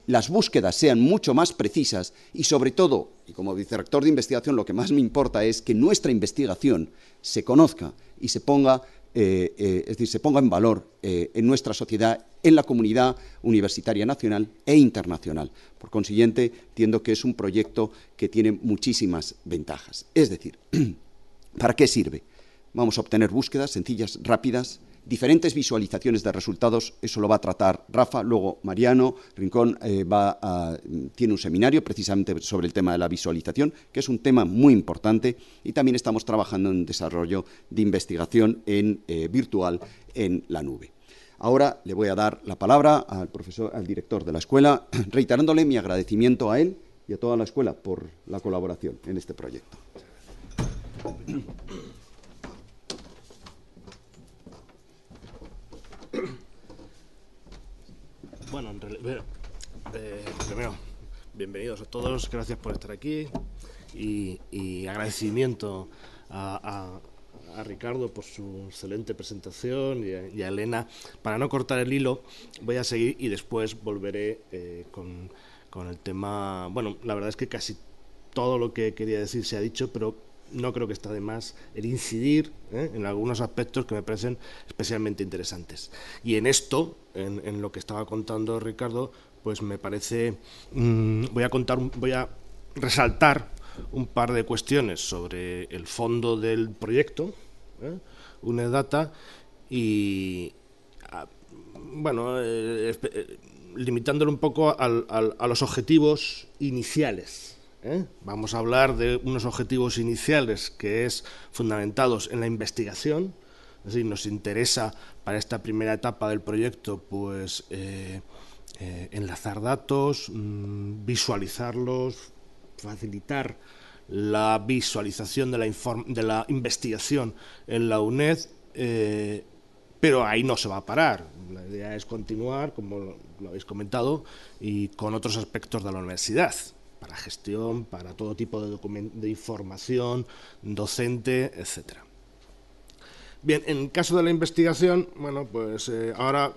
las búsquedas sean mucho más precisas y, sobre todo, y como vicerrector de investigación, lo que más me importa es que nuestra investigación se conozca y se ponga, es decir, se ponga en valor en nuestra sociedad, en la comunidad universitaria nacional e internacional. Por consiguiente, entiendo que es un proyecto que tiene muchísimas ventajas. Es decir, ¿para qué sirve? Vamos a obtener búsquedas sencillas, rápidas, diferentes visualizaciones de resultados. Eso lo va a tratar Rafa. Luego Mariano Rincón tiene un seminario precisamente sobre el tema de la visualización, que es un tema muy importante, y también estamos trabajando en desarrollo de investigación virtual en la nube. Ahora le voy a dar la palabra al director de la escuela, reiterándole mi agradecimiento a él y a toda la escuela por la colaboración en este proyecto. Bueno, en realidad, primero, bienvenidos a todos, gracias por estar aquí y agradecimiento a Ricardo por su excelente presentación y a Elena. Para no cortar el hilo, voy a seguir y después volveré con el tema. Bueno, la verdad es que casi todo lo que quería decir se ha dicho, pero no creo que está de más el incidir en algunos aspectos que me parecen especialmente interesantes. Y en esto, en lo que estaba contando Ricardo, pues me parece, voy a resaltar un par de cuestiones sobre el fondo del proyecto, UNED Data, y bueno, limitándolo un poco a los objetivos iniciales. Vamos a hablar de unos objetivos iniciales que es fundamentados en la investigación. Es decir, nos interesa para esta primera etapa del proyecto pues enlazar datos, visualizarlos, facilitar la visualización de la investigación en la UNED, pero ahí no se va a parar. La idea es continuar, como lo habéis comentado, y con otros aspectos de la universidad, para gestión, para todo tipo de información, docente, etcétera. Bien, en el caso de la investigación, bueno, pues ahora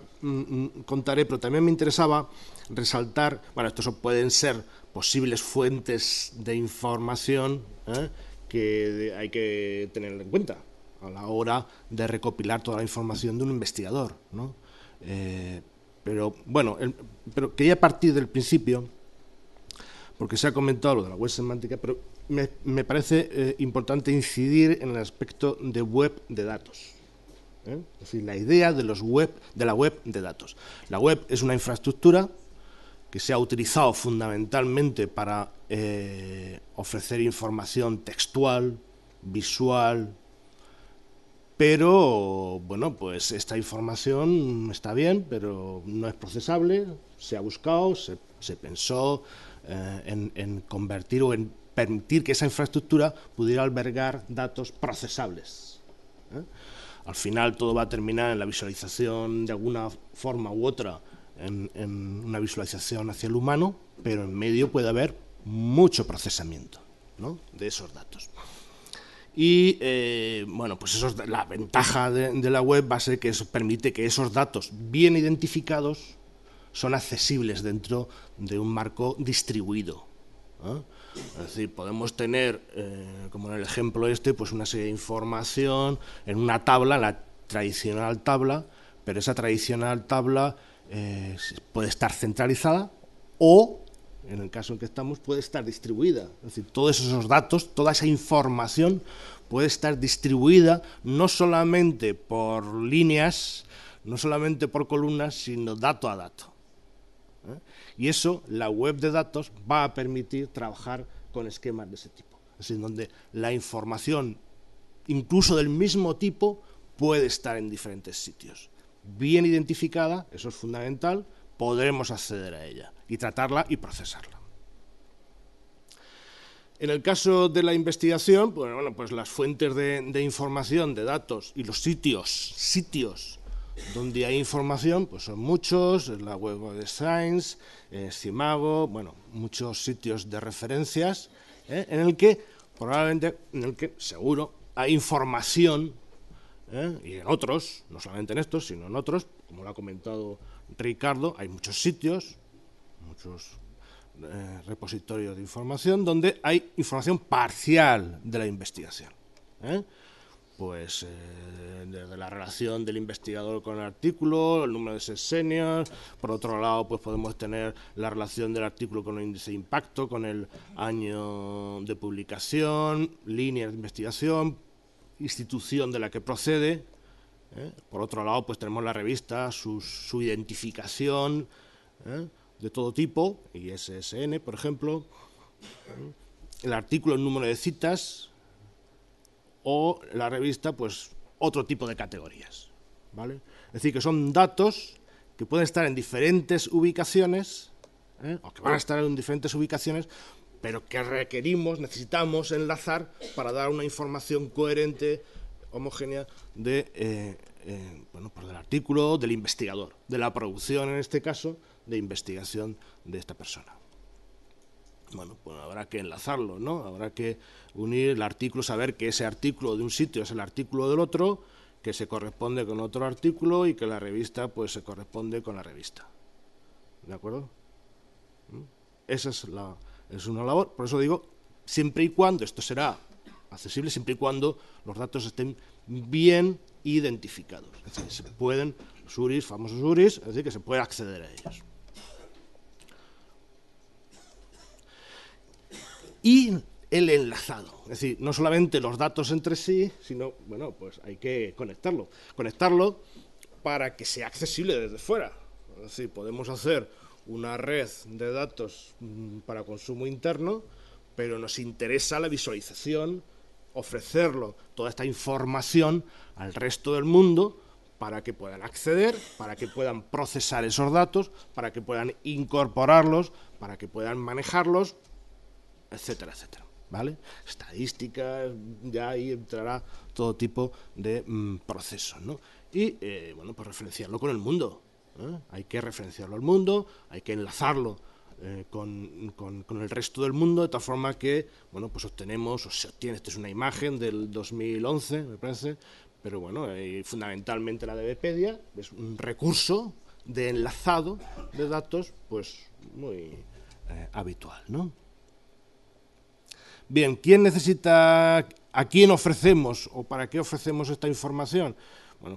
contaré, pero también me interesaba resaltar, bueno, estos pueden ser posibles fuentes de información que hay que tener en cuenta a la hora de recopilar toda la información de un investigador, ¿no? Pero bueno, pero quería partir del principio, porque se ha comentado lo de la web semántica, pero me parece importante incidir en el aspecto de web de datos. Es decir, la idea de la web de datos. La web es una infraestructura que se ha utilizado fundamentalmente para ofrecer información textual, visual, pero bueno, pues esta información está bien, pero no es procesable. Se ha buscado, se pensó en convertir o en permitir que esa infraestructura pudiera albergar datos procesables. Al final todo va a terminar en la visualización de alguna forma u otra, en una visualización hacia el humano, pero en medio puede haber mucho procesamiento, ¿no?, de esos datos. Y bueno, pues la ventaja de la web va a ser que eso permite que esos datos bien identificados son accesibles dentro de un marco distribuido. Es decir, podemos tener, como en el ejemplo este, pues una serie de información en una tabla, la tradicional tabla, pero esa tradicional tabla puede estar centralizada o, en el caso en que estamos, puede estar distribuida. Es decir, todos esos datos, toda esa información puede estar distribuida no solamente por líneas, no solamente por columnas, sino dato a dato. Y eso, la web de datos va a permitir trabajar con esquemas de ese tipo. Es decir, donde la información, incluso del mismo tipo, puede estar en diferentes sitios. Bien identificada, eso es fundamental, podremos acceder a ella y tratarla y procesarla. En el caso de la investigación, pues las fuentes de información, de datos y los sitios donde hay información, pues son muchos, la web de Science, Cimago, muchos sitios de referencias, en el que seguro hay información, y en otros, no solamente en estos, sino en otros, como lo ha comentado Ricardo, hay muchos sitios, muchos repositorios de información donde hay información parcial de la investigación. Pues desde la relación del investigador con el artículo, el número de ese senior, por otro lado pues podemos tener la relación del artículo con el índice de impacto, con el año de publicación, líneas de investigación, institución de la que procede. Por otro lado pues tenemos la revista, su identificación, de todo tipo, ISSN por ejemplo, el artículo, el número de citas, o la revista, pues otro tipo de categorías, ¿vale? Es decir, que son datos que pueden estar en diferentes ubicaciones, o que van a estar en diferentes ubicaciones, pero que necesitamos enlazar para dar una información coherente, homogénea, pues del artículo, del investigador, de la producción, en este caso, de investigación de esta persona. Pues habrá que enlazarlo, ¿no? Habrá que unir el artículo, saber que ese artículo de un sitio es el artículo del otro, que se corresponde con otro artículo y que la revista pues se corresponde con la revista. ¿De acuerdo? Esa es una labor, por eso digo, siempre y cuando, esto será accesible, siempre y cuando los datos estén bien identificados. Es decir, se pueden, los URIs, famosos URIs, es decir, que se puede acceder a ellos. Y el enlazado, es decir, no solamente los datos entre sí, sino, pues hay que conectarlo para que sea accesible desde fuera. Es decir, podemos hacer una red de datos para consumo interno, pero nos interesa la visualización, ofrecerlo, toda esta información al resto del mundo para que puedan acceder, para que puedan procesar esos datos, para que puedan incorporarlos, para que puedan manejarlos, etcétera, etcétera, ¿vale? Estadísticas, ya ahí entrará todo tipo de procesos, ¿no? Y, pues referenciarlo con el mundo, hay que referenciarlo al mundo, hay que enlazarlo con el resto del mundo, de tal forma que, pues se obtiene, esta es una imagen del 2011, me parece, pero fundamentalmente la de Wikipedia, es un recurso de enlazado de datos, pues muy habitual, ¿no? Bien, ¿a quién ofrecemos o para qué ofrecemos esta información?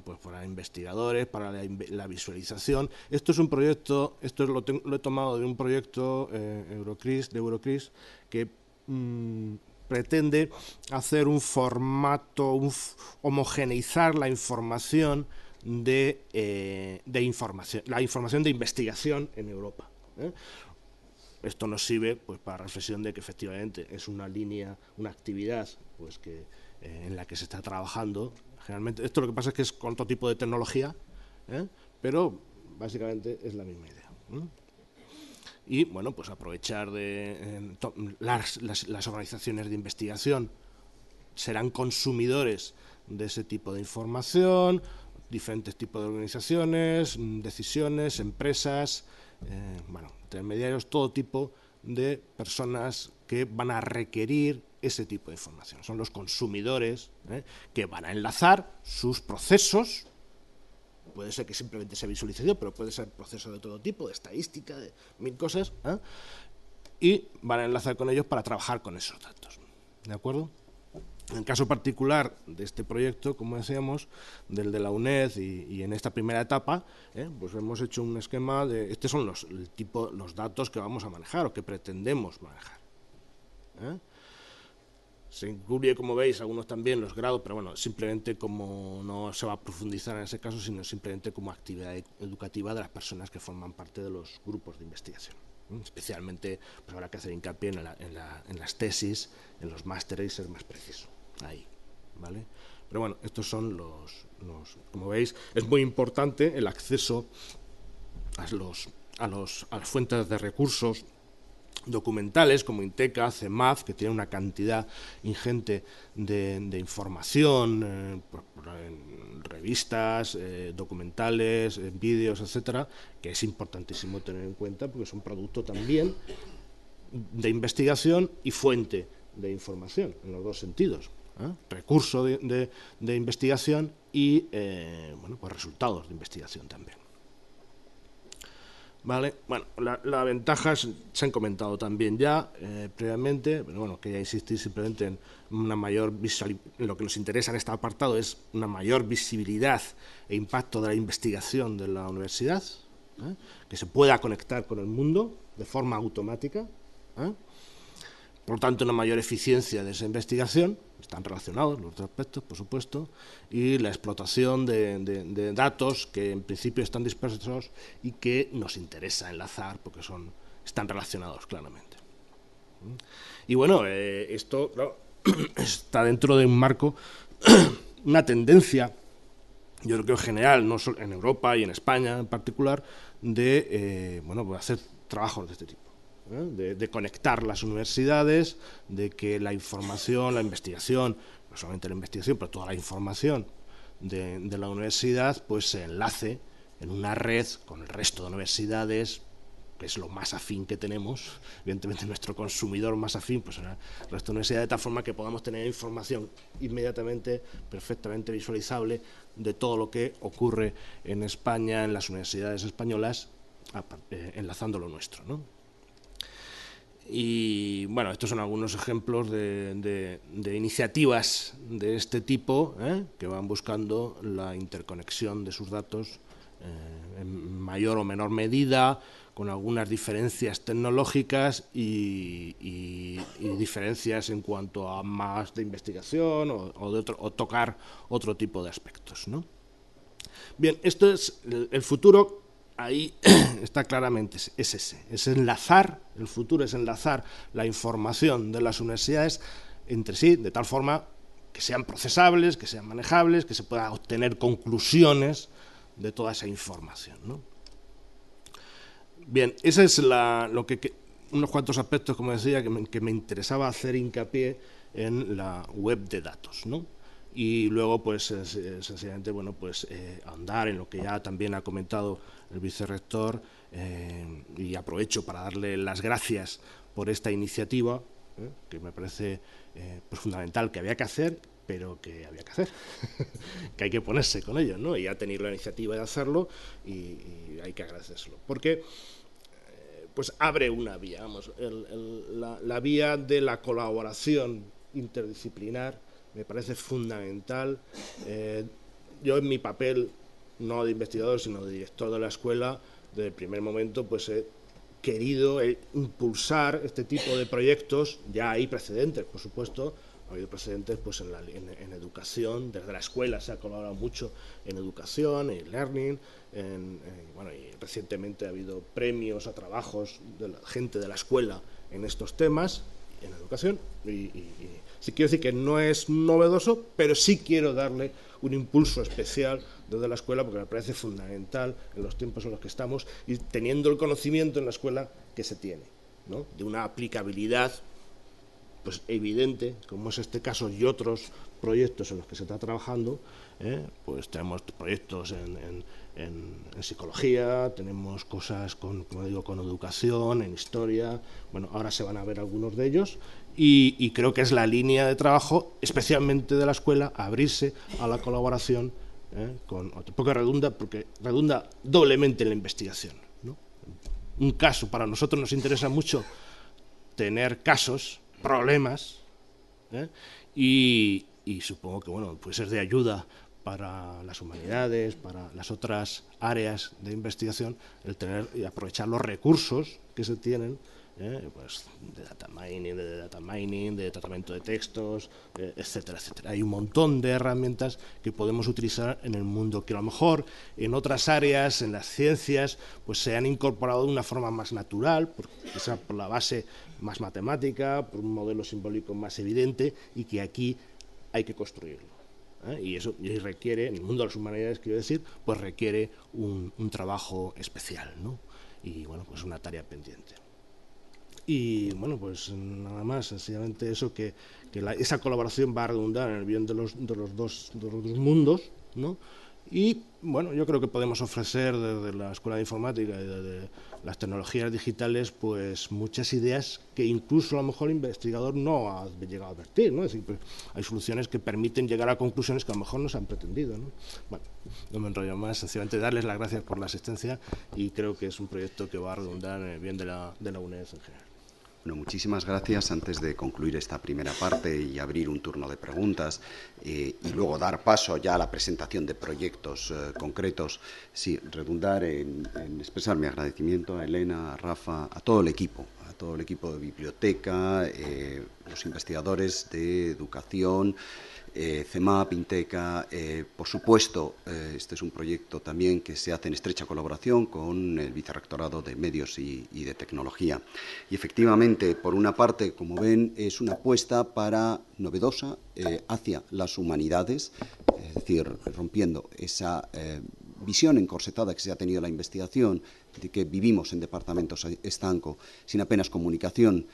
Pues para investigadores, para la visualización. Esto es un proyecto, lo he tomado de un proyecto de Eurocris, que pretende hacer un formato, homogeneizar la información la información de investigación en Europa. Esto nos sirve pues para reflexión de que efectivamente es una línea, una actividad pues en la que se está trabajando. Generalmente, esto lo que pasa es que es con otro tipo de tecnología, pero básicamente es la misma idea. Y pues aprovechar de las organizaciones de investigación serán consumidores de ese tipo de información, diferentes tipos de organizaciones, decisiones, empresas, intermediarios, todo tipo de personas que van a requerir ese tipo de información. Son los consumidores que van a enlazar sus procesos puede ser que simplemente sea visualización, pero puede ser procesos de todo tipo, de estadística, de 1000 cosas, y van a enlazar con ellos para trabajar con esos datos, ¿de acuerdo? En el caso particular de este proyecto, como decíamos, del de la UNED y en esta primera etapa, pues hemos hecho un esquema de, estos son los datos que vamos a manejar o que pretendemos manejar. Se incluye, como veis, algunos también los grados, pero bueno, simplemente como no se va a profundizar en ese caso, sino simplemente como actividad educativa de las personas que forman parte de los grupos de investigación. Especialmente, pues habrá que hacer hincapié en las tesis, en los másteres y ser más preciso ahí, ¿vale? Pero bueno, estos son como veis, es muy importante el acceso a las fuentes de recursos documentales como Inteca, CEMAF, que tiene una cantidad ingente de información en revistas, documentales, vídeos, etcétera, que es importantísimo tener en cuenta porque son producto también de investigación y fuente de información, en los dos sentidos. Recurso de investigación y bueno, pues resultados de investigación también. Vale, bueno, las ventajas se han comentado también ya previamente, pero bueno, quería insistir simplemente en una mayor lo que nos interesa en este apartado es una mayor visibilidad e impacto de la investigación de la universidad, que se pueda conectar con el mundo de forma automática, por lo tanto una mayor eficiencia de esa investigación, están relacionados los dos aspectos, por supuesto, y la explotación de datos que en principio están dispersos y que nos interesa enlazar porque están relacionados claramente. Y bueno, esto claro, está dentro de un marco, una tendencia, yo creo que en general, no solo en Europa y en España en particular, de bueno, pues hacer trabajos de este tipo. De conectar las universidades, de que la información, la investigación, no solamente la investigación, pero toda la información de la universidad, pues se enlace en una red con el resto de universidades, que es lo más afín que tenemos, evidentemente nuestro consumidor más afín, pues el resto de universidades, de tal forma que podamos tener información inmediatamente, perfectamente visualizable de todo lo que ocurre en España, en las universidades españolas, enlazando lo nuestro, ¿no? Y bueno, estos son algunos ejemplos de iniciativas de este tipo que van buscando la interconexión de sus datos en mayor o menor medida, con algunas diferencias tecnológicas y diferencias en cuanto a más de investigación o tocar otro tipo de aspectos, ¿no? Bien, esto es el futuro. Ahí está claramente, es enlazar, el futuro es enlazar la información de las universidades entre sí, de tal forma que sean procesables, que sean manejables, que se puedan obtener conclusiones de toda esa información, ¿no? Bien, ese es unos cuantos aspectos, como decía, que me interesaba hacer hincapié en la web de datos, ¿no? Y luego, pues, sencillamente, bueno, pues, ahondar en lo que ya también ha comentado el vicerrector, y aprovecho para darle las gracias por esta iniciativa, que me parece pues fundamental, que había que hacer, pero que había que hacer, que hay que ponerse con ello, ¿no? Y ha tenido la iniciativa de hacerlo y hay que agradecérselo, porque pues abre una vía, vamos, la vía de la colaboración interdisciplinar me parece fundamental. Yo en mi papel, no de investigador, sino de director de la escuela, desde el primer momento pues he querido impulsar este tipo de proyectos. Ya hay precedentes, por supuesto, ha habido precedentes pues en educación, desde la escuela se ha colaborado mucho en educación, en learning, bueno, y recientemente ha habido premios a trabajos de la gente de la escuela en estos temas, en educación, y sí quiero decir que no es novedoso, pero sí quiero darle un impulso especial desde la escuela porque me parece fundamental en los tiempos en los que estamos y teniendo el conocimiento en la escuela que se tiene, ¿no? De una aplicabilidad pues evidente, como es este caso y otros proyectos en los que se está trabajando, pues tenemos proyectos en psicología, tenemos cosas como digo, con educación, en historia, bueno, ahora se van a ver algunos de ellos y creo que es la línea de trabajo, especialmente de la escuela, abrirse a la colaboración tampoco redunda, porque redunda doblemente en la investigación, ¿no? Un caso, para nosotros nos interesa mucho tener casos, problemas, y supongo que bueno, puede ser de ayuda para las humanidades, para las otras áreas de investigación, el tener y aprovechar los recursos que se tienen, pues de data mining, de tratamiento de textos, etcétera, etcétera. Hay un montón de herramientas que podemos utilizar en el mundo que a lo mejor en otras áreas, en las ciencias, pues se han incorporado de una forma más natural, quizá por la base más matemática, por un modelo simbólico más evidente, y que aquí hay que construirlo. Y eso requiere, en el mundo de las humanidades, quiero decir, pues requiere un trabajo especial, ¿no? Y bueno, pues una tarea pendiente. Y bueno, pues nada más, sencillamente eso, que esa colaboración va a redundar en el bien de los dos mundos, ¿no? Y bueno, yo creo que podemos ofrecer desde la Escuela de Informática y desde las tecnologías digitales pues muchas ideas que incluso a lo mejor el investigador no ha llegado a advertir, ¿no? Es decir, pues, hay soluciones que permiten llegar a conclusiones que a lo mejor no se han pretendido, ¿no? Bueno, no me enrollo más, sencillamente darles las gracias por la asistencia, y creo que es un proyecto que va a redundar en el bien de la UNED en general. Bueno, muchísimas gracias. Antes de concluir esta primera parte y abrir un turno de preguntas y luego dar paso ya a la presentación de proyectos concretos, sí, redundar en expresar mi agradecimiento a Elena, a Rafa, a todo el equipo de biblioteca, los investigadores de educación, CEMAP, INTECA, por supuesto, este es un proyecto también que se hace en estrecha colaboración con el Vicerrectorado de Medios y de Tecnología. Y efectivamente, por una parte, como ven, es una apuesta novedosa hacia las humanidades, es decir, rompiendo esa visión encorsetada que se ha tenido la investigación, de que vivimos en departamentos estanco, sin apenas comunicación.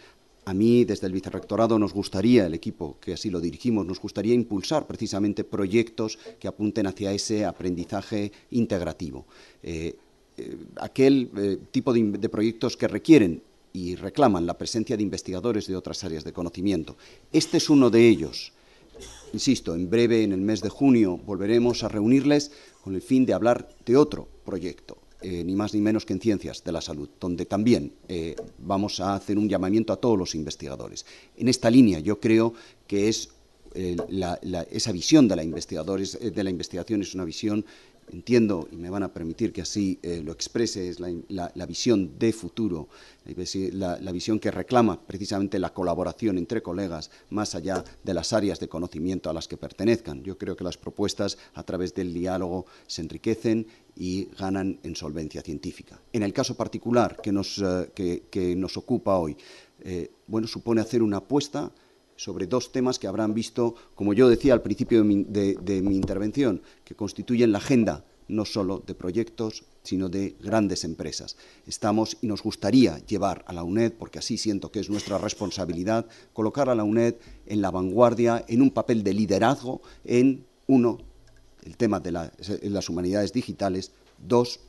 A mí, desde el Vicerrectorado, nos gustaría, el equipo que así lo dirigimos, nos gustaría impulsar precisamente proyectos que apunten hacia ese aprendizaje integrativo. Aquel tipo de proyectos que requieren y reclaman la presencia de investigadores de otras áreas de conocimiento. Este es uno de ellos. Insisto, en breve, en el mes de junio, volveremos a reunirles con el fin de hablar de otro proyecto. Ni más ni menos que en Ciencias de la Salud, donde también vamos a hacer un llamamiento a todos los investigadores. En esta línea yo creo que es esa visión de la investigación es una visión, entiendo, y me van a permitir que así lo exprese, es la visión de futuro, la visión que reclama precisamente la colaboración entre colegas más allá de las áreas de conocimiento a las que pertenezcan. Yo creo que las propuestas a través del diálogo se enriquecen y ganan en solvencia científica. En el caso particular que nos ocupa hoy, bueno, supone hacer una apuesta sobre dos temas que habrán visto, como yo decía al principio de mi intervención, que constituyen la agenda no solo de proyectos, sino de grandes empresas. Estamos y nos gustaría llevar a la UNED, porque así siento que es nuestra responsabilidad, colocar a la UNED en la vanguardia, en un papel de liderazgo en, uno, el tema de las humanidades digitales, dos,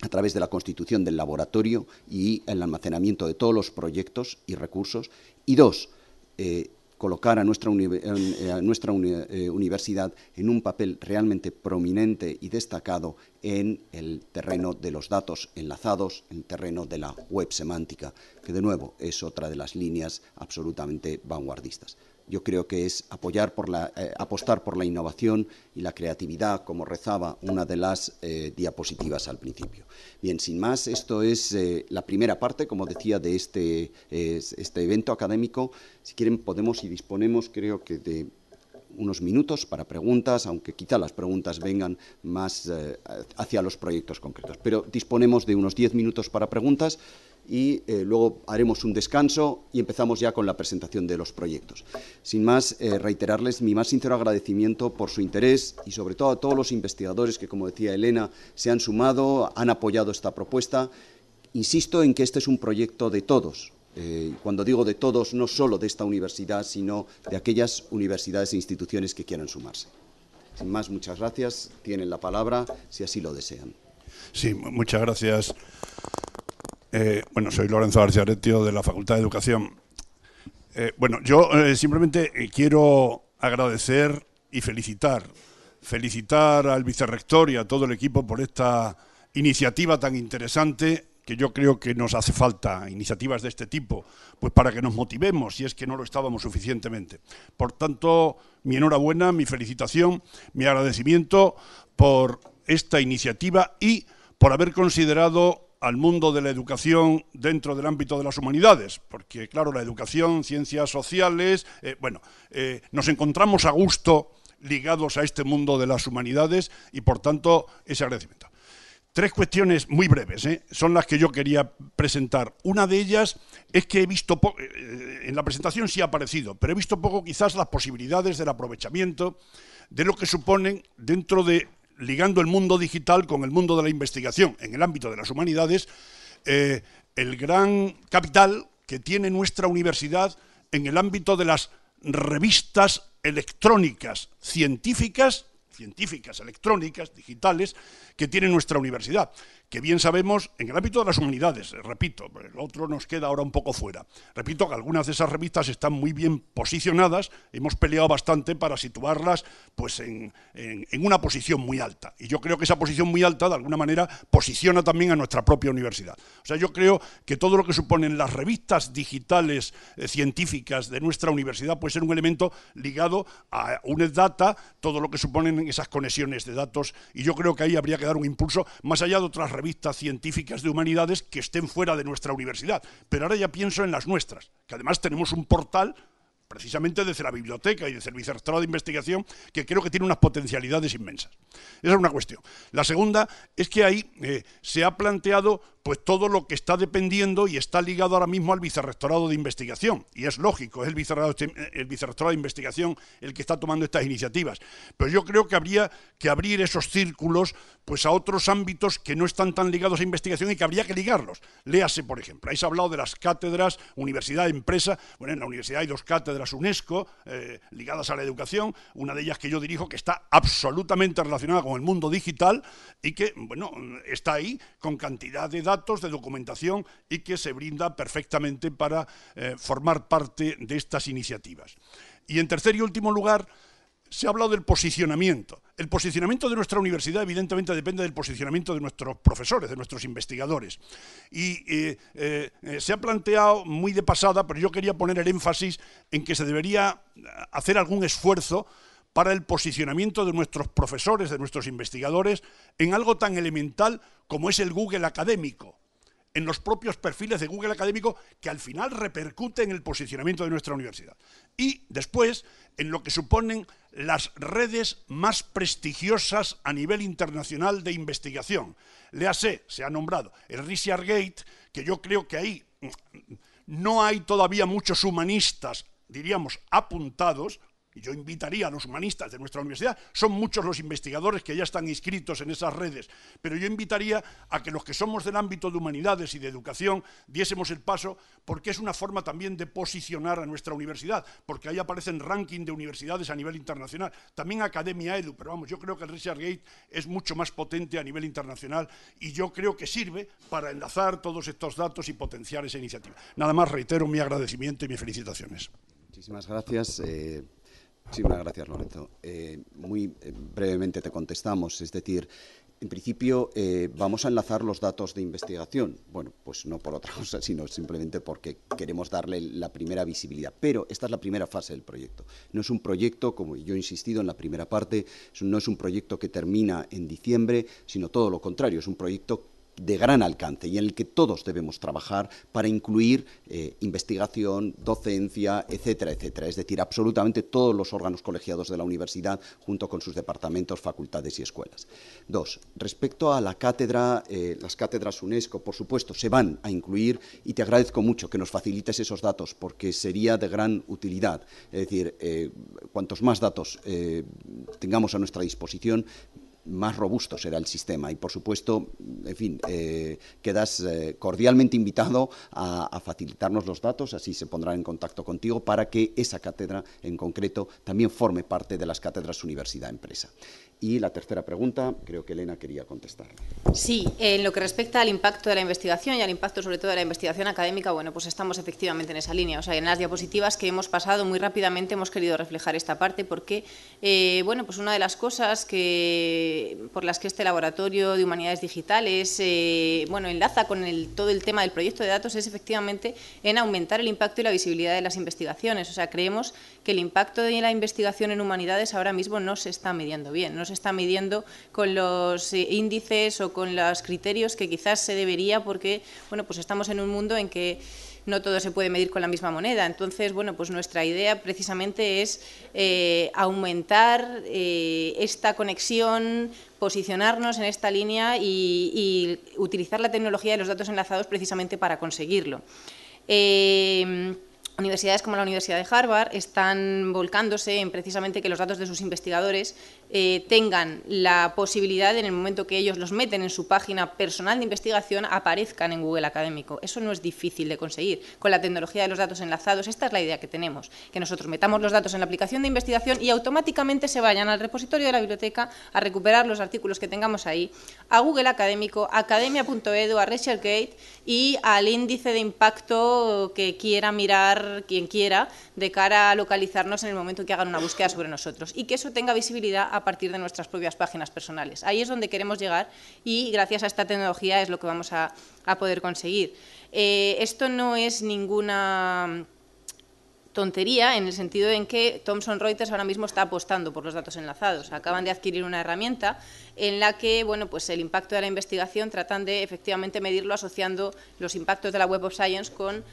a través de la constitución del laboratorio y el almacenamiento de todos los proyectos y recursos, y dos, colocar a nuestra universidad en un papel realmente prominente y destacado en el terreno de los datos enlazados, en el terreno de la web semántica, que de nuevo es otra de las líneas absolutamente vanguardistas. Yo creo que es apostar por la innovación y la creatividad, como rezaba una de las diapositivas al principio. Bien, sin más, esto es la primera parte, como decía, de este evento académico. Si quieren, podemos y disponemos, creo que de unos minutos para preguntas, aunque quizá las preguntas vengan más hacia los proyectos concretos. Pero disponemos de unos 10 minutos para preguntas y luego haremos un descanso y empezamos ya con la presentación de los proyectos. Sin más, reiterarles mi más sincero agradecimiento por su interés y sobre todo a todos los investigadores que, como decía Elena, se han sumado, han apoyado esta propuesta. Insisto en que este es un proyecto de todos. Cuando digo de todos, no solo de esta universidad, sino de aquellas universidades e instituciones que quieran sumarse. Sin más, muchas gracias. Tienen la palabra, si así lo desean. Sí, muchas gracias. Bueno, soy Lorenzo García Aretio, de la Facultad de Educación. Bueno, yo simplemente quiero agradecer y felicitar felicitar al vicerrector y a todo el equipo por esta iniciativa tan interesante, que yo creo que nos hace falta iniciativas de este tipo, pues para que nos motivemos, si es que no lo estábamos suficientemente. Por tanto, mi enhorabuena, mi felicitación, mi agradecimiento por esta iniciativa y por haber considerado al mundo de la educación dentro del ámbito de las humanidades, porque claro, la educación, ciencias sociales, nos encontramos a gusto ligados a este mundo de las humanidades y por tanto ese agradecimiento. 3 cuestiones muy breves, son las que yo quería presentar. Una de ellas es que he visto, en la presentación sí ha aparecido, pero he visto poco quizás las posibilidades del aprovechamiento de lo que suponen dentro de, ligando el mundo digital con el mundo de la investigación en el ámbito de las humanidades, el gran capital que tiene nuestra universidad en el ámbito de las revistas electrónicas científicas, electrónicas, digitales, que tiene nuestra universidad, que bien sabemos en el ámbito de las humanidades, repito, el otro nos queda ahora un poco fuera. Repito que algunas de esas revistas están muy bien posicionadas, hemos peleado bastante para situarlas pues en una posición muy alta, y yo creo que esa posición muy alta de alguna manera posiciona también a nuestra propia universidad. O sea, yo creo que todo lo que suponen las revistas digitales científicas de nuestra universidad puede ser un elemento ligado a UNED-Data, todo lo que suponen esas conexiones de datos, y yo creo que ahí habría que dar un impulso más allá de otras revistas científicas de humanidades que estén fuera de nuestra universidad. Pero ahora ya pienso en las nuestras, que además tenemos un portal precisamente desde la biblioteca y desde el vicerrectorado de investigación, que creo que tiene unas potencialidades inmensas. Esa es una cuestión. La segunda es que ahí se ha planteado pues todo lo que está dependiendo y está ligado ahora mismo al vicerrectorado de investigación. Y es lógico, es el vicerrectorado de investigación el que está tomando estas iniciativas. Pero yo creo que habría que abrir esos círculos pues a otros ámbitos que no están tan ligados a investigación y que habría que ligarlos. Léase, por ejemplo, ahí se ha hablado de las cátedras, universidad, empresa. Bueno, en la universidad hay 2 cátedras UNESCO ligadas a la educación, una de ellas que yo dirijo, que está absolutamente relacionada con el mundo digital y que, bueno, está ahí con cantidad de datos, de documentación y que se brinda perfectamente para formar parte de estas iniciativas. Y en tercer y último lugar, se ha hablado del posicionamiento. El posicionamiento de nuestra universidad evidentemente depende del posicionamiento de nuestros profesores, de nuestros investigadores. Y se ha planteado muy de pasada, pero yo quería poner el énfasis en que se debería hacer algún esfuerzo para el posicionamiento de nuestros profesores, de nuestros investigadores, en algo tan elemental como es el Google académico, en los propios perfiles de Google académico, que al final repercute en el posicionamiento de nuestra universidad. Y después, en lo que suponen las redes más prestigiosas a nivel internacional de investigación. Léase, se ha nombrado, el ResearchGate, que yo creo que ahí no hay todavía muchos humanistas, diríamos, apuntados. Y yo invitaría a los humanistas de nuestra universidad, son muchos los investigadores que ya están inscritos en esas redes, pero yo invitaría a que los que somos del ámbito de humanidades y de educación diésemos el paso, porque es una forma también de posicionar a nuestra universidad, porque ahí aparecen ranking de universidades a nivel internacional, también Academia Edu, pero vamos, yo creo que el ResearchGate es mucho más potente a nivel internacional y yo creo que sirve para enlazar todos estos datos y potenciar esa iniciativa. Nada más, reitero mi agradecimiento y mis felicitaciones. Muchísimas gracias. Muchísimas gracias, Lorenzo. Muy brevemente te contestamos, es decir, en principio vamos a enlazar los datos de investigación. Bueno, pues no por otra cosa, sino simplemente porque queremos darle la primera visibilidad. Pero esta es la primera fase del proyecto. No es un proyecto, como yo he insistido en la primera parte, no es un proyecto que termina en diciembre, sino todo lo contrario, es un proyecto de gran alcance y en el que todos debemos trabajar para incluir investigación, docencia, etcétera, etcétera. Es decir, absolutamente todos los órganos colegiados de la universidad junto con sus departamentos, facultades y escuelas. 2. Respecto a la cátedra, las cátedras UNESCO, por supuesto, se van a incluir y te agradezco mucho que nos facilites esos datos porque sería de gran utilidad. Es decir, cuantos más datos tengamos a nuestra disposición, más robusto será el sistema y, por supuesto, en fin, quedas cordialmente invitado a facilitarnos los datos, así se pondrán en contacto contigo para que esa cátedra en concreto también forme parte de las cátedras Universidad-Empresa. Y la tercera pregunta, creo que Elena quería contestar. Sí, en lo que respecta al impacto de la investigación y al impacto sobre todo de la investigación académica, bueno, pues estamos efectivamente en esa línea. O sea, en las diapositivas que hemos pasado muy rápidamente hemos querido reflejar esta parte porque, bueno, pues una de las cosas por las que este laboratorio de humanidades digitales, bueno, enlaza con todo el tema del proyecto de datos es efectivamente en aumentar el impacto y la visibilidad de las investigaciones. O sea, creemos que el impacto de la investigación en humanidades ahora mismo no se está midiendo bien, no se está midiendo con los índices o con los criterios que quizás se debería, porque bueno, pues estamos en un mundo en que no todo se puede medir con la misma moneda. Entonces, bueno, pues nuestra idea precisamente es aumentar esta conexión, posicionarnos en esta línea y utilizar la tecnología de los datos enlazados precisamente para conseguirlo. Universidades como la Universidad de Harvard están volcándose en precisamente que los datos de sus investigadores tengan la posibilidad, en el momento que ellos los meten en su página personal de investigación, aparezcan en Google Académico. Eso no es difícil de conseguir. Con la tecnología de los datos enlazados, esta es la idea que tenemos, que nosotros metamos los datos en la aplicación de investigación y automáticamente se vayan al repositorio de la biblioteca a recuperar los artículos que tengamos ahí, a Google Académico, a academia.edu, a ResearchGate y al índice de impacto que quiera mirar quien quiera de cara a localizarnos en el momento que hagan una búsqueda sobre nosotros y que eso tenga visibilidad a partir de nuestras propias páginas personales. Ahí es donde queremos llegar y gracias a esta tecnología es lo que vamos a poder conseguir. Esto no es ninguna tontería en el sentido en que Thomson Reuters ahora mismo está apostando por los datos enlazados. Acaban de adquirir una herramienta en la que, bueno, pues el impacto de la investigación tratan de efectivamente medirlo asociando los impactos de la Web of Science con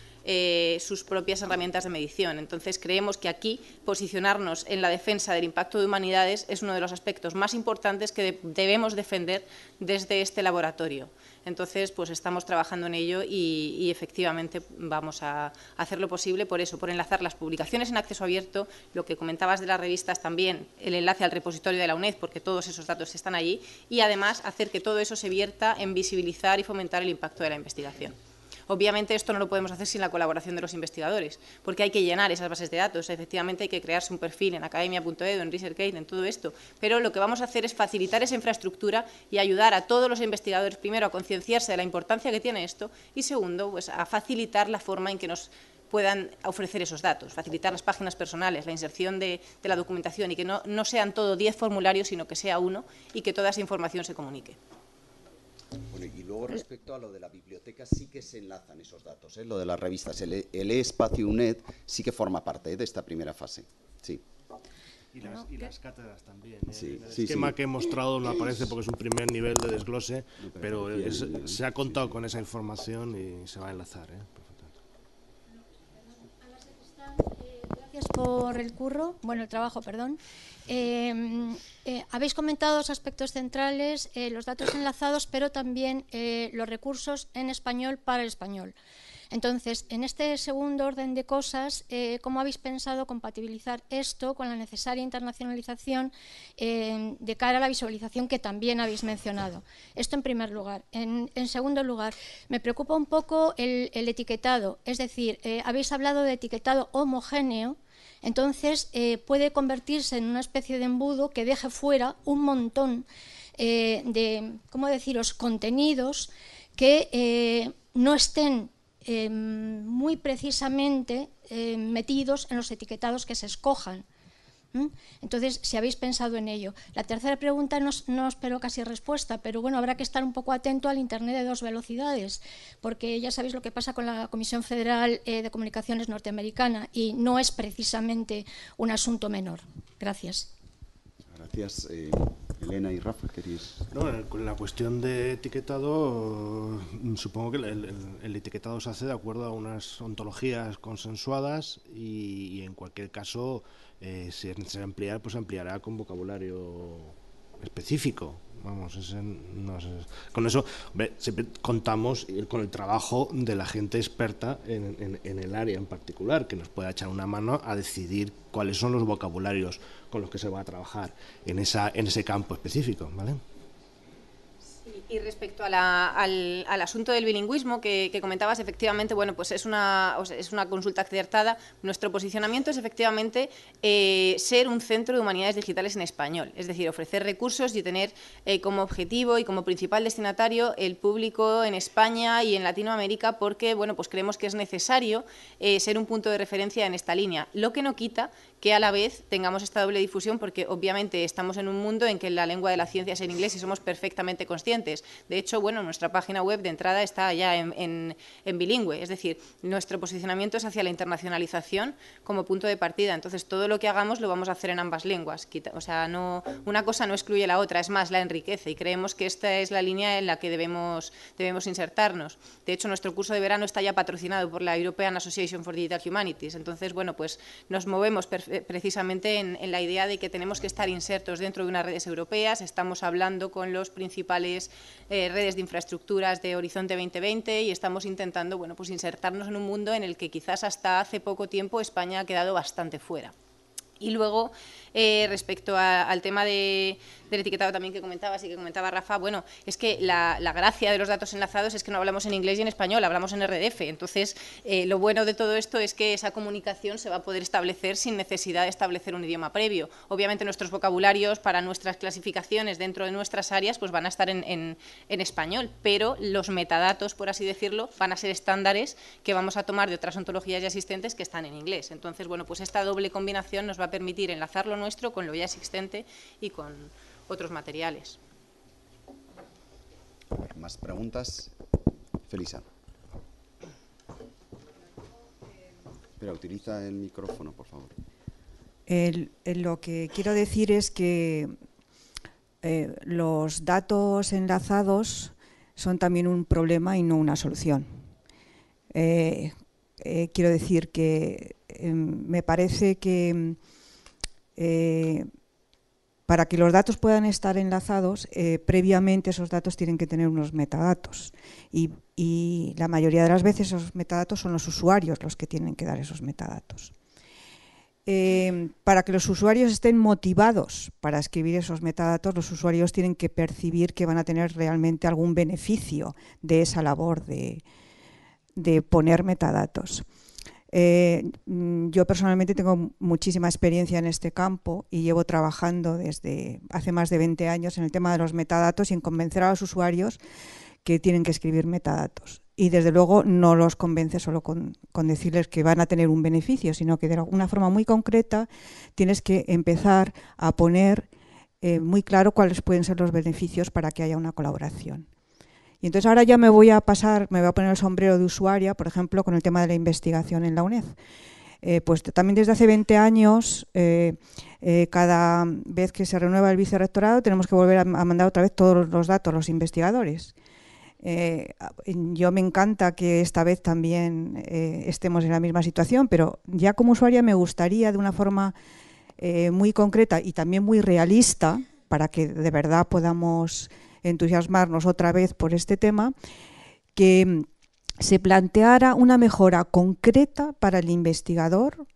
sus propias herramientas de medición. Entonces, creemos que aquí posicionarnos en la defensa del impacto de humanidades es uno de los aspectos más importantes que debemos defender desde este laboratorio. Entonces, pues estamos trabajando en ello y efectivamente vamos a hacer lo posible por eso, por enlazar las publicaciones en acceso abierto, lo que comentabas de las revistas también, el enlace al repositorio de la UNED, porque todos esos datos están allí, y además hacer que todo eso se vierta en visibilizar y fomentar el impacto de la investigación. Obviamente esto no lo podemos hacer sin la colaboración de los investigadores, porque hay que llenar esas bases de datos, efectivamente hay que crearse un perfil en academia.edu, en ResearchGate, en todo esto, pero lo que vamos a hacer es facilitar esa infraestructura y ayudar a todos los investigadores, primero, a concienciarse de la importancia que tiene esto y segundo, pues a facilitar la forma en que nos puedan ofrecer esos datos, facilitar las páginas personales, la inserción de la documentación y que no sean todo 10 formularios, sino que sea uno y que toda esa información se comunique. Bueno, y luego respecto a lo de la biblioteca sí que se enlazan esos datos, lo de las revistas. El e-espacio UNED sí que forma parte de esta primera fase. Sí. Y las cátedras también. Sí, el sí, esquema sí. que he mostrado no aparece porque es un primer nivel de desglose, pero se ha contado con esa información y se va a enlazar. Gracias por el trabajo, perdón. Habéis comentado dos aspectos centrales, los datos enlazados, pero también los recursos en español para el español. Entonces, en este segundo orden de cosas, ¿cómo habéis pensado compatibilizar esto con la necesaria internacionalización de cara a la visualización que también habéis mencionado? Esto en primer lugar. En segundo lugar, me preocupa un poco el etiquetado, es decir, habéis hablado de etiquetado homogéneo. Entonces, puede convertirse en una especie de embudo que deje fuera un montón de, ¿cómo deciros?, contenidos que no estén muy precisamente metidos en los etiquetados que se escojan. Entonces, si habéis pensado en ello. La tercera pregunta no espero casi respuesta, pero bueno, habrá que estar un poco atento al Internet de dos velocidades, porque ya sabéis lo que pasa con la Comisión Federal de Comunicaciones norteamericana y no es precisamente un asunto menor. Gracias. Gracias. Elena y Rafa, ¿queréis? No, la cuestión de etiquetado, supongo que el etiquetado se hace de acuerdo a unas ontologías consensuadas y en cualquier caso, si es necesario ampliar, pues ampliará con vocabulario específico. Vamos, con eso siempre contamos con el trabajo de la gente experta en el área en particular, que nos pueda echar una mano a decidir cuáles son los vocabularios con los que se va a trabajar en ese campo específico, ¿vale? Sí, Y respecto al asunto del bilingüismo que comentabas, efectivamente, bueno, pues es una consulta acertada. Nuestro posicionamiento es efectivamente ser un centro de humanidades digitales en español, es decir, ofrecer recursos y tener como objetivo y como principal destinatario el público en España y en Latinoamérica, porque, bueno, pues creemos que es necesario ser un punto de referencia en esta línea, lo que no quita que a la vez tengamos esta doble difusión, porque obviamente estamos en un mundo en que la lengua de la ciencia es el inglés y somos perfectamente conscientes. De hecho, bueno, nuestra página web de entrada está ya en bilingüe, es decir, nuestro posicionamiento es hacia la internacionalización como punto de partida. Entonces, todo lo que hagamos lo vamos a hacer en ambas lenguas. O sea, no, una cosa no excluye la otra, es más, la enriquece, y creemos que esta es la línea en la que debemos insertarnos. De hecho, nuestro curso de verano está ya patrocinado por la European Association for Digital Humanities. Entonces, bueno, pues nos movemos precisamente en la idea de que tenemos que estar insertos dentro de unas redes europeas. Estamos hablando con los principales redes de infraestructuras de Horizonte 2020 y estamos intentando, bueno, pues insertarnos en un mundo en el que quizás hasta hace poco tiempo España ha quedado bastante fuera. Y luego, respecto al tema del etiquetado también que comentabas y que comentaba Rafa, bueno, es que la gracia de los datos enlazados es que no hablamos en inglés y en español, hablamos en RDF. Entonces, lo bueno de todo esto es que esa comunicación se va a poder establecer sin necesidad de establecer un idioma previo. Obviamente, nuestros vocabularios para nuestras clasificaciones dentro de nuestras áreas pues van a estar en español, pero los metadatos, por así decirlo, van a ser estándares que vamos a tomar de otras ontologías ya existentes que están en inglés. Entonces, bueno, pues esta doble combinación nos va a permitir enlazar lo nuestro con lo ya existente y con otros materiales. ¿Más preguntas? Felisa. Espera, utiliza el micrófono, por favor. Lo que quiero decir es que los datos enlazados son también un problema y no una solución. Quiero decir que me parece que para que los datos puedan estar enlazados, previamente esos datos tienen que tener unos metadatos y la mayoría de las veces esos metadatos son los usuarios los que tienen que dar esos metadatos. Para que los usuarios estén motivados para escribir esos metadatos, los usuarios tienen que percibir que van a tener realmente algún beneficio de esa labor de poner metadatos. Yo personalmente tengo muchísima experiencia en este campo y llevo trabajando desde hace más de 20 años en el tema de los metadatos y en convencer a los usuarios que tienen que escribir metadatos. Y desde luego no los convence solo con decirles que van a tener un beneficio, sino que de alguna forma muy concreta tienes que empezar a poner muy claro cuáles pueden ser los beneficios para que haya una colaboración. Y entonces ahora ya me voy a poner el sombrero de usuaria, por ejemplo, con el tema de la investigación en la UNED. Pues también desde hace 20 años, cada vez que se renueva el vicerrectorado, tenemos que volver a mandar otra vez todos los datos a los investigadores. Yo me encanta que esta vez también estemos en la misma situación, pero ya como usuaria me gustaría de una forma muy concreta y también muy realista, para que de verdad podamos entusiasmarnos otra vez por este tema, que se planteara una mejora concreta para el investigador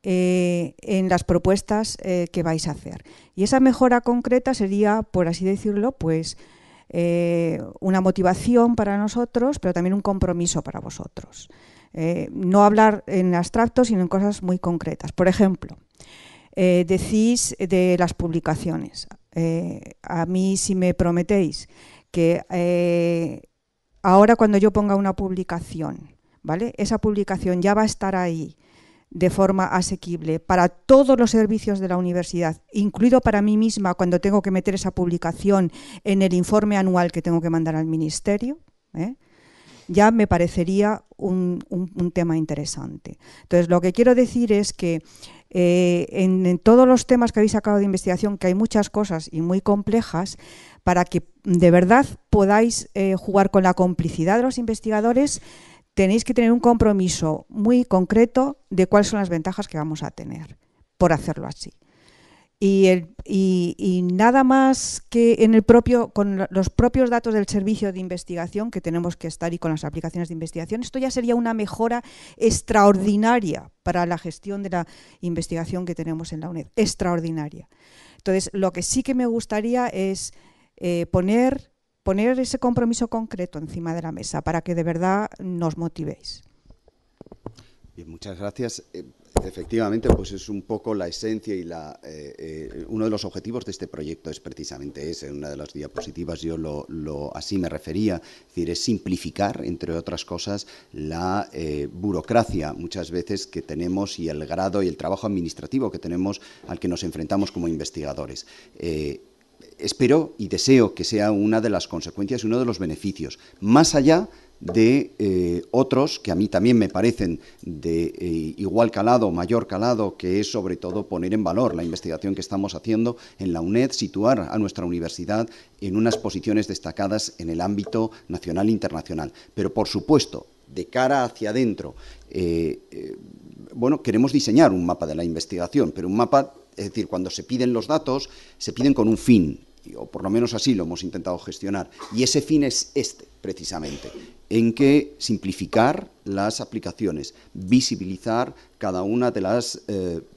en las propuestas que vais a hacer. Y esa mejora concreta sería, por así decirlo, pues una motivación para nosotros, pero también un compromiso para vosotros. No hablar en abstracto, sino en cosas muy concretas. Por ejemplo, decís de las publicaciones. A mí, si me prometéis que ahora cuando yo ponga una publicación, ¿vale? Esa publicación ya va a estar ahí de forma asequible para todos los servicios de la universidad, incluido para mí misma cuando tengo que meter esa publicación en el informe anual que tengo que mandar al ministerio, ya me parecería un tema interesante. Entonces, lo que quiero decir es que en todos los temas que habéis sacado de investigación, que hay muchas cosas y muy complejas, para que de verdad podáis jugar con la complicidad de los investigadores, tenéis que tener un compromiso muy concreto de cuáles son las ventajas que vamos a tener por hacerlo así. Y nada más que con los propios datos del servicio de investigación que tenemos que estar y con las aplicaciones de investigación, esto ya sería una mejora extraordinaria para la gestión de la investigación que tenemos en la UNED, extraordinaria. Entonces, lo que sí que me gustaría es poner poner ese compromiso concreto encima de la mesa para que de verdad nos motivéis. Bien, muchas gracias. Efectivamente, pues es un poco la esencia y uno de los objetivos de este proyecto es precisamente ese. En una de las diapositivas yo así me refería, es decir, es simplificar, entre otras cosas, la burocracia muchas veces que tenemos y el grado y el trabajo administrativo que tenemos al que nos enfrentamos como investigadores. Espero y deseo que sea una de las consecuencias y uno de los beneficios, más allá de otros que a mí también me parecen de igual calado, mayor calado, que es sobre todo poner en valor la investigación que estamos haciendo en la UNED, situar a nuestra universidad en unas posiciones destacadas en el ámbito nacional e internacional. Pero, por supuesto, de cara hacia adentro, bueno, queremos diseñar un mapa de la investigación, pero un mapa, es decir, cuando se piden los datos, se piden con un fin, o por lo menos así lo hemos intentado gestionar, y ese fin es este, precisamente, en que simplificar las aplicaciones, visibilizar cada una de las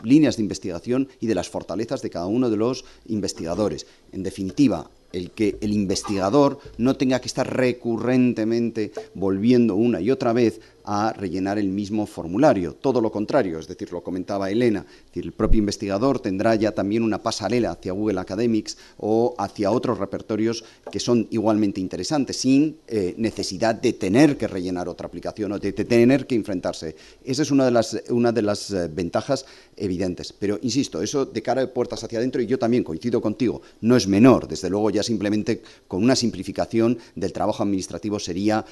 líneas de investigación y de las fortalezas de cada uno de los investigadores. En definitiva, el que el investigador no tenga que estar recurrentemente volviendo una y otra vez a rellenar el mismo formulario. Todo lo contrario, es decir, lo comentaba Elena, es decir, el propio investigador tendrá ya también una pasarela hacia Google Academics o hacia otros repertorios que son igualmente interesantes, sin necesidad de tener que rellenar otra aplicación o de tener que enfrentarse. Esa es una de las ventajas evidentes. Pero, insisto, eso de cara de puertas hacia adentro, y yo también coincido contigo, no es menor. Desde luego, ya simplemente con una simplificación del trabajo administrativo sería,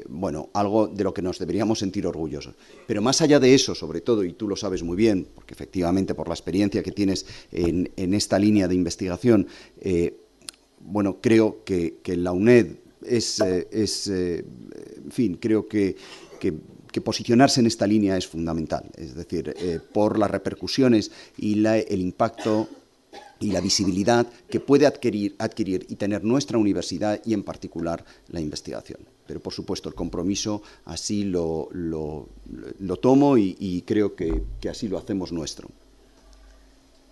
bueno, algo de lo que nos deberíamos sentir orgullosos. Pero más allá de eso, sobre todo, y tú lo sabes muy bien, porque efectivamente por la experiencia que tienes en esta línea de investigación, bueno, creo que la UNED en fin, creo que posicionarse en esta línea es fundamental, es decir, por las repercusiones y el impacto y la visibilidad que puede adquirir y tener nuestra universidad y en particular la investigación. Pero por supuesto el compromiso así lo tomo y creo que así lo hacemos nuestro.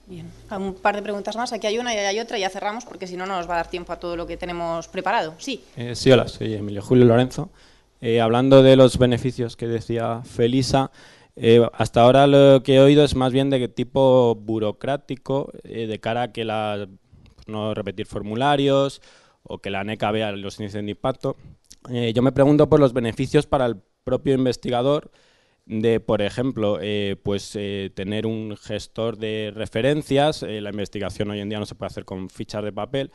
Bien, un par de preguntas más. Aquí hay una y hay otra y ya cerramos porque si no, no nos va a dar tiempo a todo lo que tenemos preparado. Sí. Sí, hola, soy Emilio Julio Lorenzo. Hablando de los beneficios que decía Felisa, hasta ahora lo que he oído es más bien de tipo burocrático, de cara a que no repetir formularios o que la ANECA vea los índices de impacto. Yo me pregunto por los beneficios para el propio investigador de, por ejemplo, tener un gestor de referencias. La investigación hoy en día no se puede hacer con fichas de papel.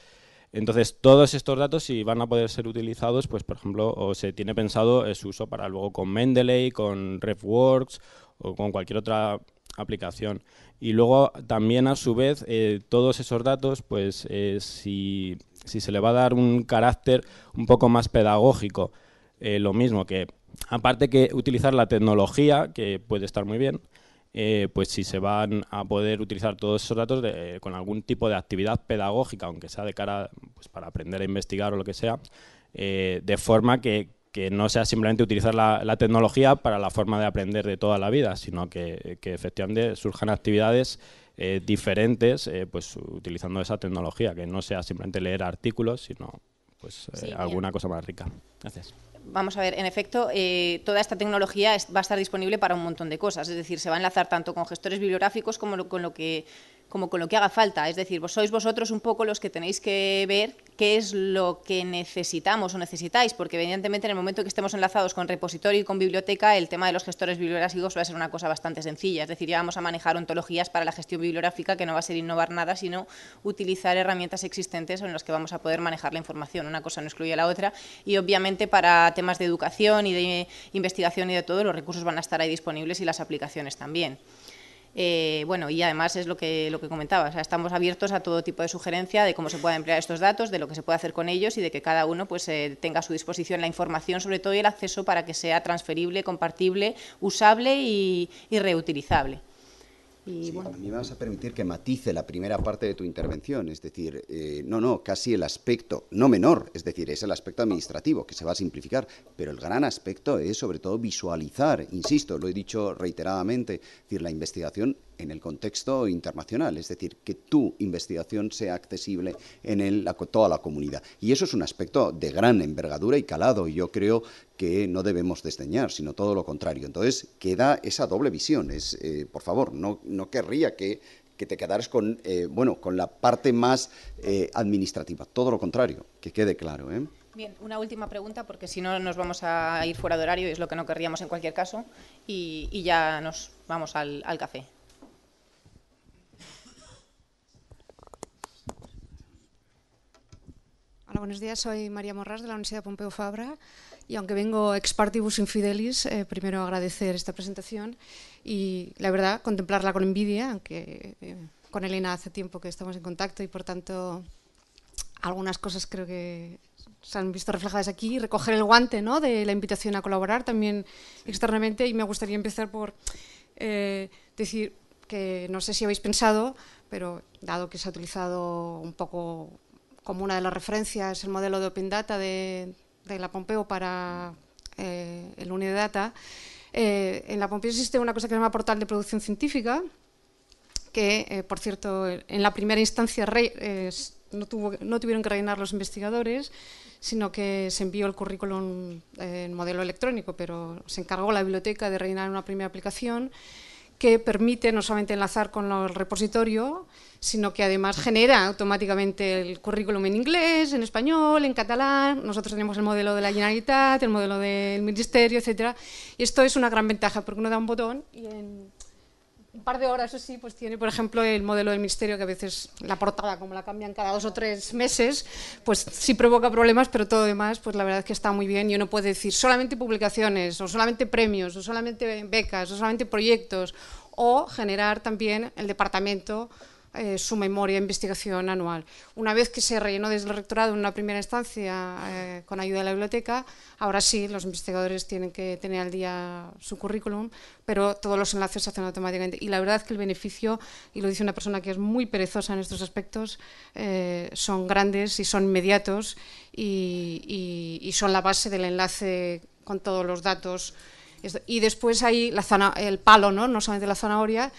Entonces, todos estos datos, si van a poder ser utilizados, pues por ejemplo, o se tiene pensado su uso para luego con Mendeley, con RefWorks o con cualquier otra aplicación. Y luego también, a su vez, todos esos datos, pues si se le va a dar un carácter un poco más pedagógico, lo mismo que, aparte que utilizar la tecnología, que puede estar muy bien, pues si se van a poder utilizar todos esos datos con algún tipo de actividad pedagógica, aunque sea de cara pues para aprender a investigar o lo que sea, de forma que no sea simplemente utilizar la tecnología para la forma de aprender de toda la vida, sino que efectivamente surjan actividades diferentes pues utilizando esa tecnología, que no sea simplemente leer artículos, sino pues alguna cosa más rica. Gracias. Vamos a ver, en efecto, toda esta tecnología va a estar disponible para un montón de cosas, es decir, se va a enlazar tanto con gestores bibliográficos como con lo que haga falta, es decir, sois vosotros un poco los que tenéis que ver qué es lo que necesitamos o necesitáis, porque evidentemente en el momento que estemos enlazados con repositorio y con biblioteca, el tema de los gestores bibliográficos va a ser una cosa bastante sencilla, es decir, ya vamos a manejar ontologías para la gestión bibliográfica, que no va a ser innovar nada, sino utilizar herramientas existentes en las que vamos a poder manejar la información, una cosa no excluye a la otra, y obviamente para temas de educación y de investigación y de todo, los recursos van a estar ahí disponibles y las aplicaciones también. Bueno, y además es lo que comentaba, o sea, estamos abiertos a todo tipo de sugerencia de cómo se pueden emplear estos datos, de lo que se puede hacer con ellos y de que cada uno pues tenga a su disposición la información, sobre todo, y el acceso para que sea transferible, compartible, usable y reutilizable. Y, sí, bueno. A mí me vas a permitir que matice la primera parte de tu intervención, es decir, casi el aspecto, no menor, es decir, es el aspecto administrativo que se va a simplificar, pero el gran aspecto es sobre todo visualizar, insisto, lo he dicho reiteradamente, es decir, la investigación en el contexto internacional, es decir, que tu investigación sea accesible en toda la comunidad. Y eso es un aspecto de gran envergadura y calado, y yo creo que no debemos desdeñar, sino todo lo contrario. Entonces, queda esa doble visión. Por favor, no querría que te quedaras con la parte más administrativa, todo lo contrario, que quede claro, ¿eh? Bien, una última pregunta, porque si no nos vamos a ir fuera de horario, y es lo que no querríamos en cualquier caso, y ya nos vamos al café. Hola, buenos días. Soy María Morrás, de la Universidad Pompeu Fabra, y aunque vengo ex partibus infidelis, primero agradecer esta presentación y, la verdad, contemplarla con envidia, aunque con Elena hace tiempo que estamos en contacto y, por tanto, algunas cosas creo que se han visto reflejadas aquí. Recoger el guante, ¿no?, de la invitación a colaborar también externamente, y me gustaría empezar por decir que no sé si habéis pensado, pero dado que se ha utilizado un poco como una de las referencias el modelo de Open Data de la Pompeu para el Unidata, en la Pompeu existe una cosa que se llama portal de producción científica, que, por cierto, en la primera instancia no tuvieron que rellenar los investigadores, sino que se envió el currículum en modelo electrónico, pero se encargó la biblioteca de rellenar una primera aplicación que permite no solamente enlazar con el repositorio, sino que además genera automáticamente el currículum en inglés, en español, en catalán. Nosotros tenemos el modelo de la Generalitat, el modelo del Ministerio, etcétera. Y esto es una gran ventaja, porque uno da un botón y en un par de horas, eso sí, pues tiene, por ejemplo, el modelo del Ministerio, que a veces la portada, como la cambian cada 2 o 3 meses, pues sí provoca problemas, pero todo lo demás, pues la verdad es que está muy bien, y uno puede decir solamente publicaciones, o solamente premios, o solamente becas, o solamente proyectos, o generar también el departamento su memoria de investigación anual. Una vez que se rellenó desde el rectorado en una primera instancia con ayuda de la biblioteca, ahora sí, los investigadores tienen que tener al día su currículum, pero todos los enlaces se hacen automáticamente. Y la verdad es que el beneficio, y lo dice una persona que es muy perezosa en estos aspectos, son grandes y son inmediatos, y son la base del enlace con todos los datos. Y después hay el palo, no solamente la zanahoria,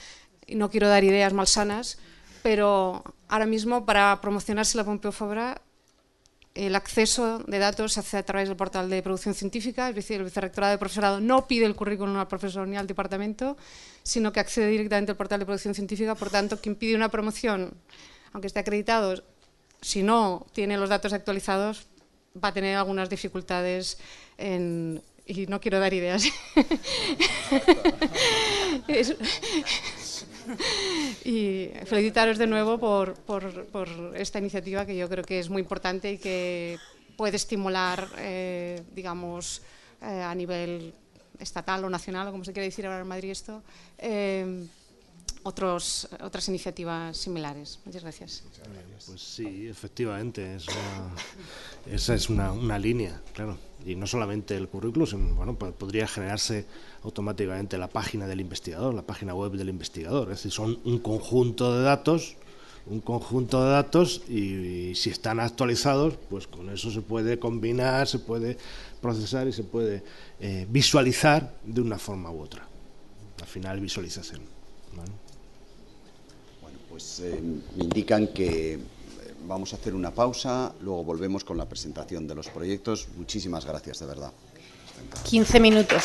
y no quiero dar ideas malsanas, pero ahora mismo, para promocionarse la Pompeu Fabra, el acceso de datos se hace a través del portal de producción científica, es decir, el vicerrectorado de profesorado no pide el currículum al profesor ni al departamento, sino que accede directamente al portal de producción científica. Por tanto, quien pide una promoción, aunque esté acreditado, si no tiene los datos actualizados, va a tener algunas dificultades y no quiero dar ideas. Y felicitaros de nuevo por esta iniciativa, que yo creo que es muy importante y que puede estimular, digamos, a nivel estatal o nacional, o como se quiere decir ahora en Madrid esto, otras iniciativas similares. Muchas gracias. Pues sí, efectivamente, esa es una línea, claro. Y no solamente el currículum, sino, bueno, podría generarse automáticamente la página del investigador, la página web del investigador. Es decir, son un conjunto de datos, y si están actualizados, pues con eso se puede combinar, se puede procesar y se puede visualizar de una forma u otra. Al final, visualización, ¿vale? Bueno, pues me indican que vamos a hacer una pausa, luego volvemos con la presentación de los proyectos. Muchísimas gracias, de verdad. 15 minutos.